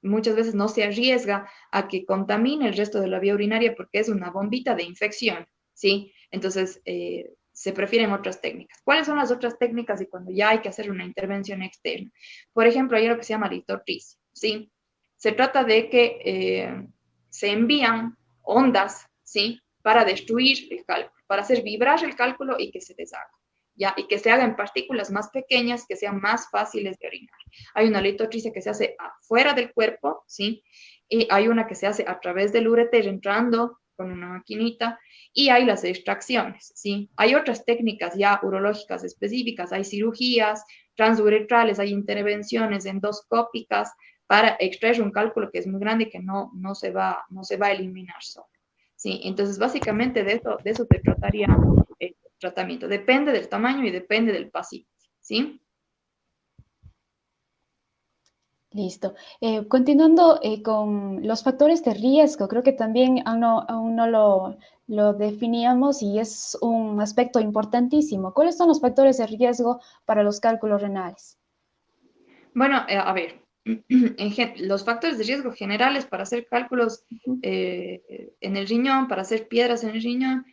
muchas veces no se arriesga a que contamine el resto de la vía urinaria porque es una bombita de infección, ¿sí? Entonces, se prefieren otras técnicas. ¿Cuáles son las otras técnicas y cuando ya hay que hacer una intervención externa? Por ejemplo, hay lo que se llama litotricia, ¿sí? Se trata de que se envían ondas, ¿sí? Para destruir el cálculo, para hacer vibrar el cálculo y que se deshaga, ¿ya? Y que se haga en partículas más pequeñas que sean más fáciles de orinar. Hay una litotricia que se hace afuera del cuerpo, ¿sí? Y hay una que se hace a través del ureter entrando con una maquinita, y hay las extracciones, ¿sí? Hay otras técnicas ya urológicas específicas, hay cirugías transuretrales, hay intervenciones endoscópicas para extraer un cálculo que es muy grande y que no se va a eliminar solo, ¿sí? Entonces, básicamente de eso se trataría el tratamiento. Depende del tamaño y depende del paciente, ¿sí? Listo. Continuando con los factores de riesgo, creo que también aún no lo definíamos y es un aspecto importantísimo. ¿Cuáles son los factores de riesgo para los cálculos renales? Bueno, a ver, los factores de riesgo generales para hacer cálculos en el riñón, para hacer piedras en el riñón,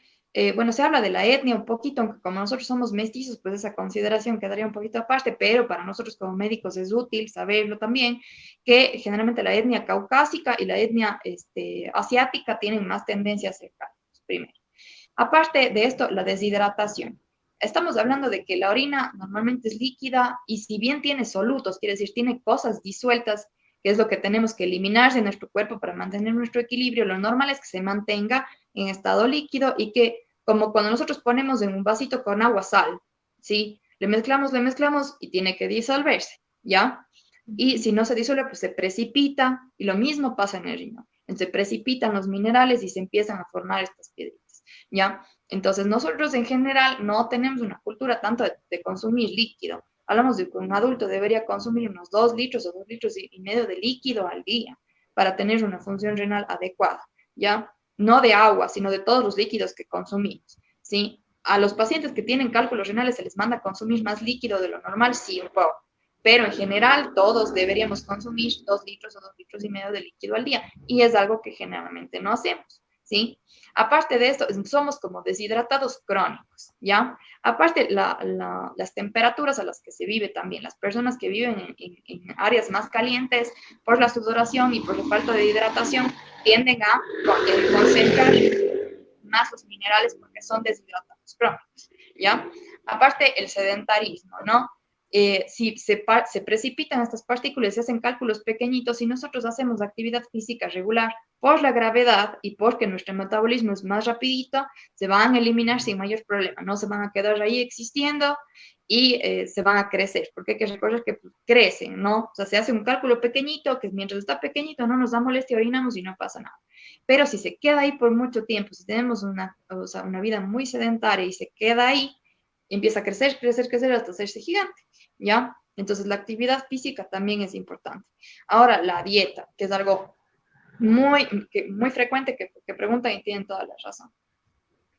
bueno, se habla de la etnia un poquito, aunque como nosotros somos mestizos, pues esa consideración quedaría un poquito aparte, pero para nosotros como médicos es útil saberlo también, que generalmente la etnia caucásica y la etnia asiática tienen más tendencia a hacer cálculos, primero. Aparte de esto, la deshidratación. Estamos hablando de que la orina normalmente es líquida y si bien tiene solutos, quiere decir, tiene cosas disueltas, que es lo que tenemos que eliminar de nuestro cuerpo para mantener nuestro equilibrio, lo normal es que se mantenga en estado líquido y que, como cuando nosotros ponemos en un vasito con agua sal, ¿sí? Le mezclamos y tiene que disolverse, ¿ya? Y si no se disuelve, pues se precipita, y lo mismo pasa en el riñón. Se precipitan los minerales y se empiezan a formar estas piedritas, ¿ya? Entonces, nosotros en general no tenemos una cultura tanto de consumir líquido. Hablamos de que un adulto debería consumir unos 2 litros o 2 litros y medio de líquido al día para tener una función renal adecuada, ¿ya? No de agua, sino de todos los líquidos que consumimos, ¿sí? A los pacientes que tienen cálculos renales se les manda a consumir más líquido de lo normal, sí, un poco. Pero en general todos deberíamos consumir 2 litros o 2 litros y medio de líquido al día. Y es algo que generalmente no hacemos, ¿sí? Aparte de esto, somos como deshidratados crónicos, ¿ya? Aparte, las temperaturas a las que se vive también, las personas que viven en áreas más calientes, por la sudoración y por la falta de hidratación, tienden a concentrar más los minerales porque son deshidratados crónicos, ¿ya? Aparte, el sedentarismo, ¿no? Si se precipitan estas partículas, se hacen cálculos pequeñitos y nosotros hacemos actividad física regular por la gravedad y porque nuestro metabolismo es más rapidito, se van a eliminar sin mayor problema, no se van a quedar ahí existiendo y se van a crecer, porque hay que recordar que pues, crecen, ¿no? O sea, se hace un cálculo pequeñito, que mientras está pequeñito no nos da molestia, orinamos y no pasa nada. Pero si se queda ahí por mucho tiempo, si tenemos o sea, una vida muy sedentaria y se queda ahí, empieza a crecer, crecer, crecer hasta hacerse gigante, ¿ya? Entonces la actividad física también es importante. Ahora, la dieta, que es algo muy frecuente que preguntan y tienen toda la razón.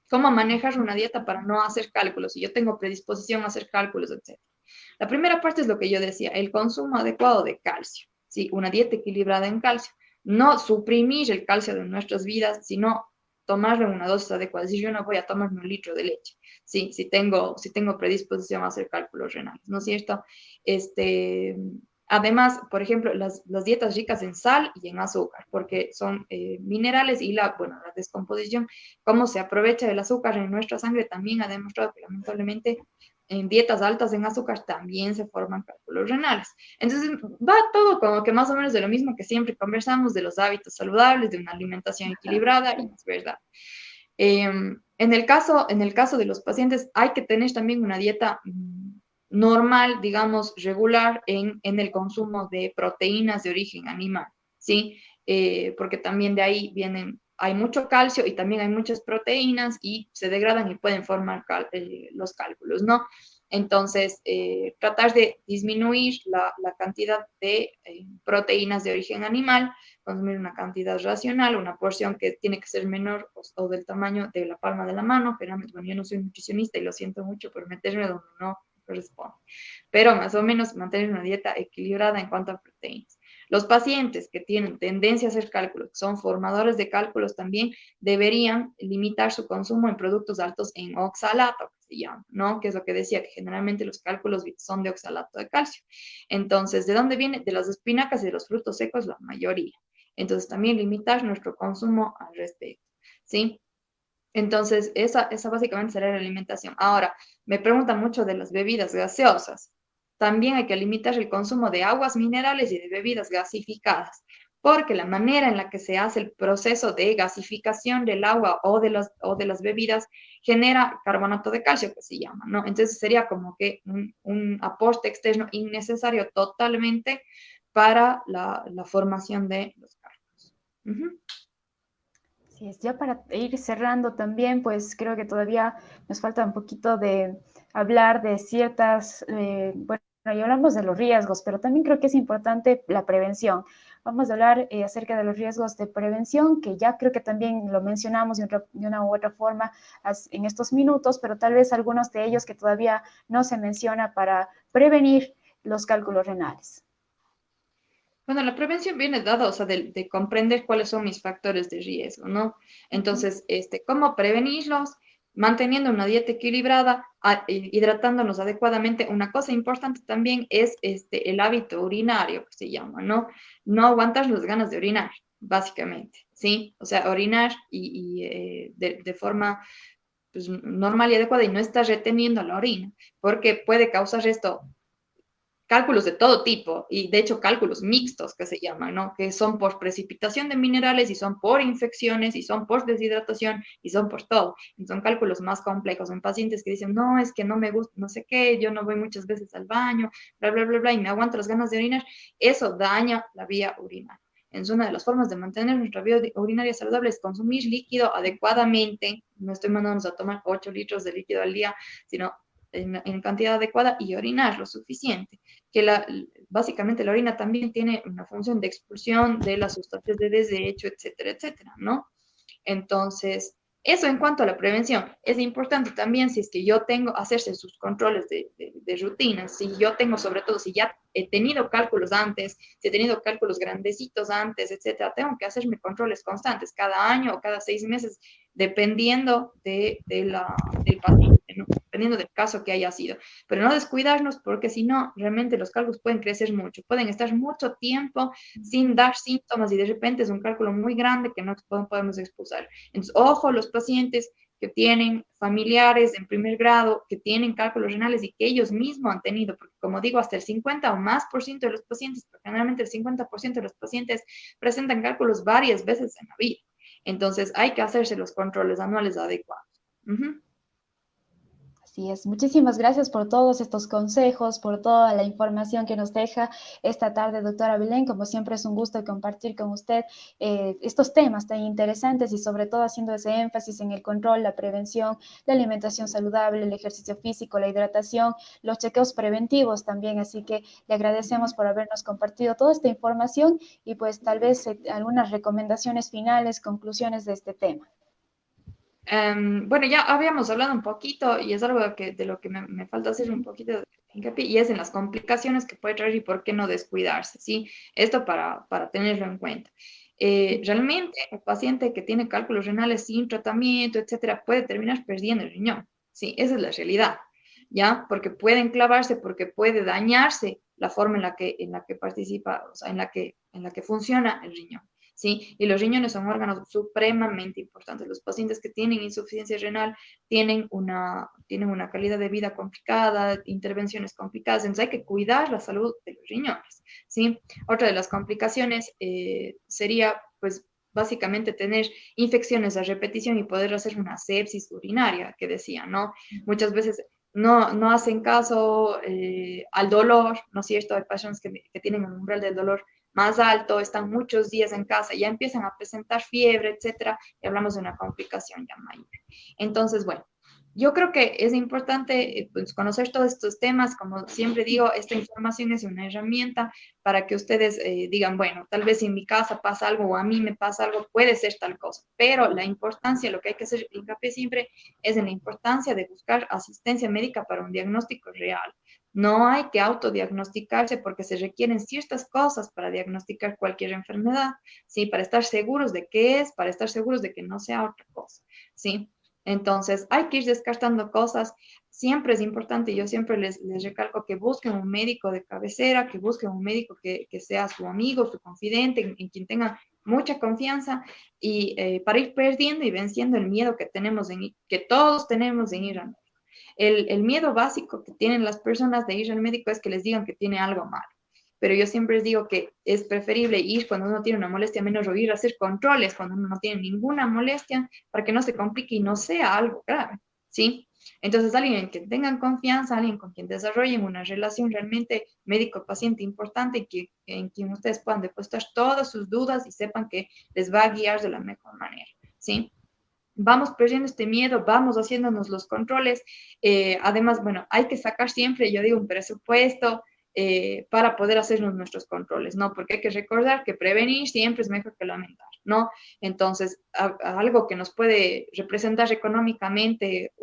¿Cómo manejar una dieta para no hacer cálculos? Si yo tengo predisposición a hacer cálculos, etc. La primera parte es lo que yo decía, el consumo adecuado de calcio. Sí, una dieta equilibrada en calcio. No suprimir el calcio de nuestras vidas, sino tomarlo en una dosis adecuada. Si yo no voy a tomarme 1 litro de leche, sí, si tengo predisposición a hacer cálculos renales, ¿no es cierto? Además, por ejemplo, las dietas ricas en sal y en azúcar, porque son minerales y la descomposición, cómo se aprovecha el azúcar en nuestra sangre, también ha demostrado que lamentablemente en dietas altas en azúcar también se forman cálculos renales. Entonces, va todo como que más o menos de lo mismo que siempre conversamos, de los hábitos saludables, de una alimentación equilibrada, y es verdad. En el caso de los pacientes, hay que tener también una dieta normal, digamos, regular en el consumo de proteínas de origen animal, ¿sí? Porque también de ahí hay mucho calcio y también hay muchas proteínas y se degradan y pueden formar los cálculos, ¿no? Entonces, tratar de disminuir la cantidad de proteínas de origen animal, consumir una cantidad racional, una porción que tiene que ser menor o del tamaño de la palma de la mano. Generalmente, bueno, yo no soy nutricionista y lo siento mucho por meterme donde no corresponde, pero más o menos mantener una dieta equilibrada en cuanto a proteínas. Los pacientes que tienen tendencia a hacer cálculos, que son formadores de cálculos también, deberían limitar su consumo en productos altos en oxalato, que se llama, ¿no? Que es lo que decía, que generalmente los cálculos son de oxalato de calcio. Entonces, ¿de dónde viene? De las espinacas y de los frutos secos, la mayoría. Entonces, también limitar nuestro consumo al respecto, ¿sí? Entonces, esa básicamente será la alimentación. Ahora, me preguntan mucho de las bebidas gaseosas. También hay que limitar el consumo de aguas minerales y de bebidas gasificadas, porque la manera en la que se hace el proceso de gasificación del agua o de las bebidas genera carbonato de calcio, que se llama, ¿no? Entonces sería como que un aporte externo innecesario totalmente para la formación de los cálculos. Uh-huh. Así es, ya para ir cerrando también, pues creo que todavía nos falta un poquito de hablar de ciertas, bueno, ya hablamos de los riesgos, pero también creo que es importante la prevención. Vamos a hablar acerca de los riesgos de prevención, que ya creo que también lo mencionamos de una u otra forma en estos minutos, pero tal vez algunos de ellos que todavía no se menciona para prevenir los cálculos renales. Bueno, la prevención viene dada, o sea, de comprender cuáles son mis factores de riesgo, ¿no? Entonces, ¿cómo prevenirlos? Manteniendo una dieta equilibrada, hidratándonos adecuadamente. Una cosa importante también es el hábito urinario, que se llama, ¿no? No aguantar las ganas de orinar, básicamente, ¿sí? O sea, orinar de forma pues, normal y adecuada y no estar reteniendo la orina, porque puede causar esto cálculos de todo tipo, y de hecho cálculos mixtos que se llaman, ¿no? Que son por precipitación de minerales, y son por infecciones, y son por deshidratación, y son por todo. Y son cálculos más complejos en pacientes que dicen, no, es que no me gusta, no sé qué, yo no voy muchas veces al baño, bla, bla, bla, bla, y me aguanto las ganas de orinar. Eso daña la vía urinaria. Entonces, una de las formas de mantener nuestra vía urinaria saludable es consumir líquido adecuadamente. No estoy mandándonos a tomar 8 litros de líquido al día, sino en cantidad adecuada, y orinar lo suficiente. Que básicamente la orina también tiene una función de expulsión de las sustancias de desecho, etcétera, etcétera, ¿no? Entonces, eso en cuanto a la prevención. Es importante también, si es que yo tengo, hacerse sus controles de rutina. Si yo tengo, sobre todo, si ya he tenido cálculos antes, si he tenido cálculos grandecitos antes, etcétera, tengo que hacerme controles constantes, cada año o cada 6 meses, dependiendo del paciente, ¿no? Dependiendo del caso que haya sido. Pero no descuidarnos, porque si no, realmente los cálculos pueden crecer mucho, pueden estar mucho tiempo sin dar síntomas, y de repente es un cálculo muy grande que no podemos expulsar. Entonces, ojo, los pacientes que tienen familiares en primer grado, que tienen cálculos renales y que ellos mismos han tenido, porque como digo, hasta el 50 o más por ciento de los pacientes, pero generalmente el 50% de los pacientes presentan cálculos varias veces en la vida. Entonces, hay que hacerse los controles anuales adecuados. Así es. Muchísimas gracias por todos estos consejos, por toda la información que nos deja esta tarde, doctora Belén. Como siempre, es un gusto compartir con usted estos temas tan interesantes, y sobre todo haciendo ese énfasis en el control, la prevención, la alimentación saludable, el ejercicio físico, la hidratación, los chequeos preventivos también. Así que le agradecemos por habernos compartido toda esta información, y pues tal vez algunas recomendaciones finales, conclusiones de este tema. Bueno, ya habíamos hablado un poquito, y es algo de lo que me falta hacer un poquito de hincapié, y es en las complicaciones que puede traer y por qué no descuidarse, ¿sí? Esto para tenerlo en cuenta. Realmente, el paciente que tiene cálculos renales sin tratamiento, etcétera, puede terminar perdiendo el riñón, ¿sí? Esa es la realidad, ¿ya? Porque puede enclavarse, porque puede dañarse la forma en la que participa, o sea, en la que funciona el riñón. ¿Sí? Y los riñones son órganos supremamente importantes. Los pacientes que tienen insuficiencia renal tienen una calidad de vida complicada, intervenciones complicadas, entonces hay que cuidar la salud de los riñones, ¿sí? Otra de las complicaciones sería, pues, básicamente tener infecciones a repetición y poder hacer una sepsis urinaria, que decía, ¿no? Muchas veces no hacen caso al dolor, ¿no es cierto? Hay personas que tienen un umbral del dolor más alto, están muchos días en casa, ya empiezan a presentar fiebre, etcétera, y hablamos de una complicación ya mayor. Entonces, bueno, yo creo que es importante pues, conocer todos estos temas. Como siempre digo, esta información es una herramienta para que ustedes digan, bueno, tal vez si en mi casa pasa algo o a mí me pasa algo, puede ser tal cosa, pero la importancia, lo que hay que hacer hincapié siempre es en la importancia de buscar asistencia médica para un diagnóstico real. No hay que autodiagnosticarse, porque se requieren ciertas cosas para diagnosticar cualquier enfermedad, ¿sí? Para estar seguros de qué es, para estar seguros de que no sea otra cosa, ¿sí? Entonces, hay que ir descartando cosas. Siempre es importante, yo siempre les recalco que busquen un médico de cabecera, que busquen un médico que sea su amigo, su confidente, en quien tengan mucha confianza, y para ir perdiendo y venciendo el miedo que todos tenemos en ir al médico. El miedo básico que tienen las personas de ir al médico es que les digan que tiene algo malo. Pero yo siempre les digo que es preferible ir cuando uno tiene una molestia menos, o ir a hacer controles cuando uno no tiene ninguna molestia, para que no se complique y no sea algo grave, ¿sí? Entonces, alguien en quien tengan confianza, alguien con quien desarrollen una relación realmente médico-paciente importante, en quien ustedes puedan depositar todas sus dudas y sepan que les va a guiar de la mejor manera, ¿sí? Vamos perdiendo este miedo, vamos haciéndonos los controles. Además, bueno, hay que sacar siempre, yo digo, un presupuesto para poder hacernos nuestros controles, ¿no? Porque hay que recordar que prevenir siempre es mejor que lamentar, ¿no? Entonces, algo que nos puede representar económicamente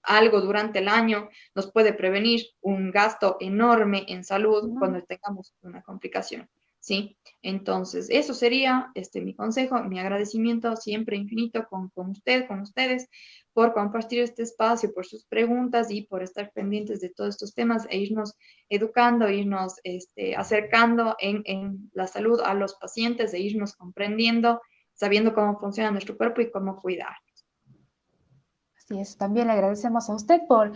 algo durante el año, nos puede prevenir un gasto enorme en salud cuando tengamos una complicación, ¿sí? Entonces, eso sería mi consejo, mi agradecimiento siempre infinito con ustedes, por compartir este espacio, por sus preguntas y por estar pendientes de todos estos temas e irnos educando, irnos acercando en la salud a los pacientes, e irnos comprendiendo, sabiendo cómo funciona nuestro cuerpo y cómo cuidar. Sí, también le agradecemos a usted por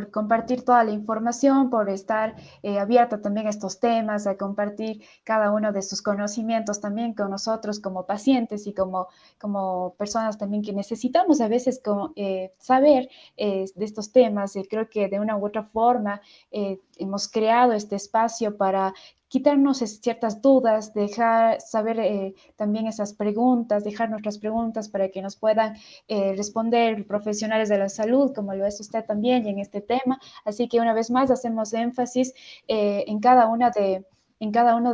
compartir toda la información, por estar abierta también a estos temas, a compartir cada uno de sus conocimientos también con nosotros como pacientes y como personas también que necesitamos a veces saber de estos temas. Creo que de una u otra forma hemos creado este espacio para quitarnos ciertas dudas, dejar saber también esas preguntas, dejar nuestras preguntas para que nos puedan responder profesionales de la salud, como lo es usted también y en este tema. Así que una vez más hacemos énfasis en cada uno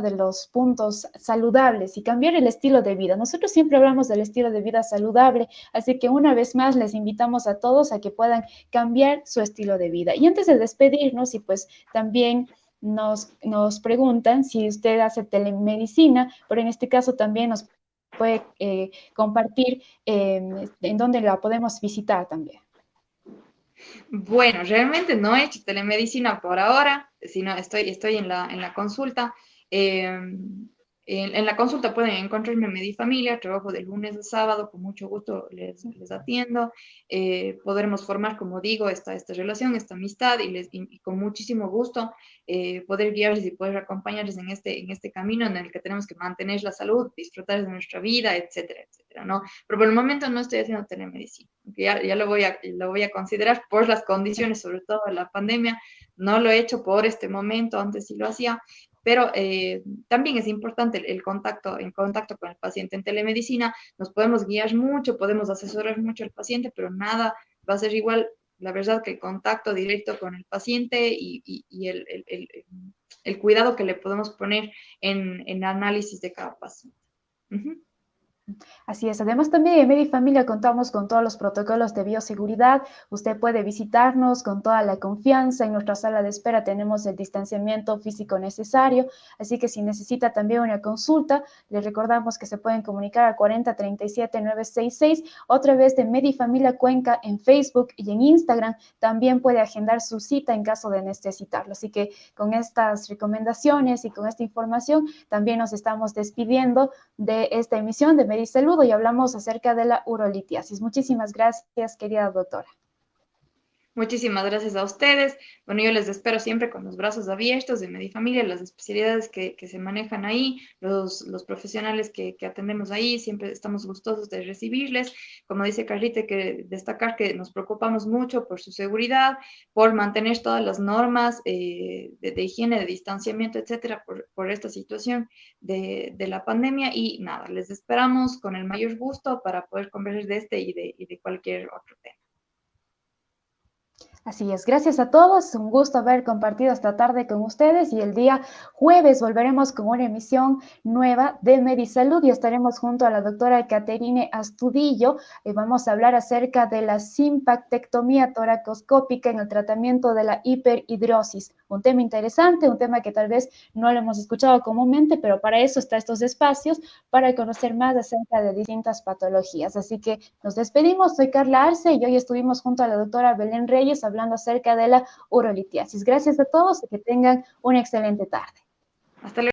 de los puntos saludables y cambiar el estilo de vida. Nosotros siempre hablamos del estilo de vida saludable, así que una vez más les invitamos a todos a que puedan cambiar su estilo de vida. Y antes de despedirnos, y pues también nos preguntan si usted hace telemedicina, pero en este caso también nos puede compartir en dónde la podemos visitar también. Bueno, realmente no he hecho telemedicina por ahora, sino estoy en la consulta. Eh, en la consulta pueden encontrarme en Medifamilia, trabajo de lunes a sábado, con mucho gusto les atiendo. Podremos formar, como digo, esta relación, esta amistad y con muchísimo gusto poder guiarles y poder acompañarles en este camino en el que tenemos que mantener la salud, disfrutar de nuestra vida, etcétera, etcétera, ¿no? Pero por el momento no estoy haciendo telemedicina, aunque ya lo voy a considerar por las condiciones, sobre todo de la pandemia. No lo he hecho por este momento, antes sí lo hacía, pero también es importante el contacto con el paciente. En telemedicina nos podemos guiar mucho, podemos asesorar mucho al paciente, pero nada va a ser igual, la verdad, que el contacto directo con el paciente y el cuidado que le podemos poner en análisis de cada paciente. Uh-huh. Así es. Además, también en Medifamilia contamos con todos los protocolos de bioseguridad. Usted puede visitarnos con toda la confianza. En nuestra sala de espera tenemos el distanciamiento físico necesario. Así que si necesita también una consulta, les recordamos que se pueden comunicar al 40 37 966 o a través de Medifamilia Cuenca en Facebook y en Instagram. También puede agendar su cita en caso de necesitarlo. Así que con estas recomendaciones y con esta información, también nos estamos despidiendo de esta emisión de Medisalud y hablamos acerca de la urolitiasis. Muchísimas gracias, querida doctora. Muchísimas gracias a ustedes. Bueno, yo les espero siempre con los brazos abiertos de Medifamilia, las especialidades que se manejan ahí, los profesionales que atendemos ahí, siempre estamos gustosos de recibirles. Como dice Carlita, que destacar que nos preocupamos mucho por su seguridad, por mantener todas las normas de higiene, de distanciamiento, etcétera, por esta situación de la pandemia. Y nada, les esperamos con el mayor gusto para poder conversar de este y de cualquier otro tema. Así es, gracias a todos, un gusto haber compartido esta tarde con ustedes y el día jueves volveremos con una emisión nueva de Medisalud y estaremos junto a la doctora Caterine Astudillo y vamos a hablar acerca de la simpactectomía toracoscópica en el tratamiento de la hiperhidrosis. Un tema interesante, un tema que tal vez no lo hemos escuchado comúnmente, pero para eso están estos espacios, para conocer más acerca de distintas patologías. Así que nos despedimos, soy Carla Arce y hoy estuvimos junto a la doctora Belén Reyes hablando acerca de la urolitiasis. Gracias a todos y que tengan una excelente tarde. Hasta luego.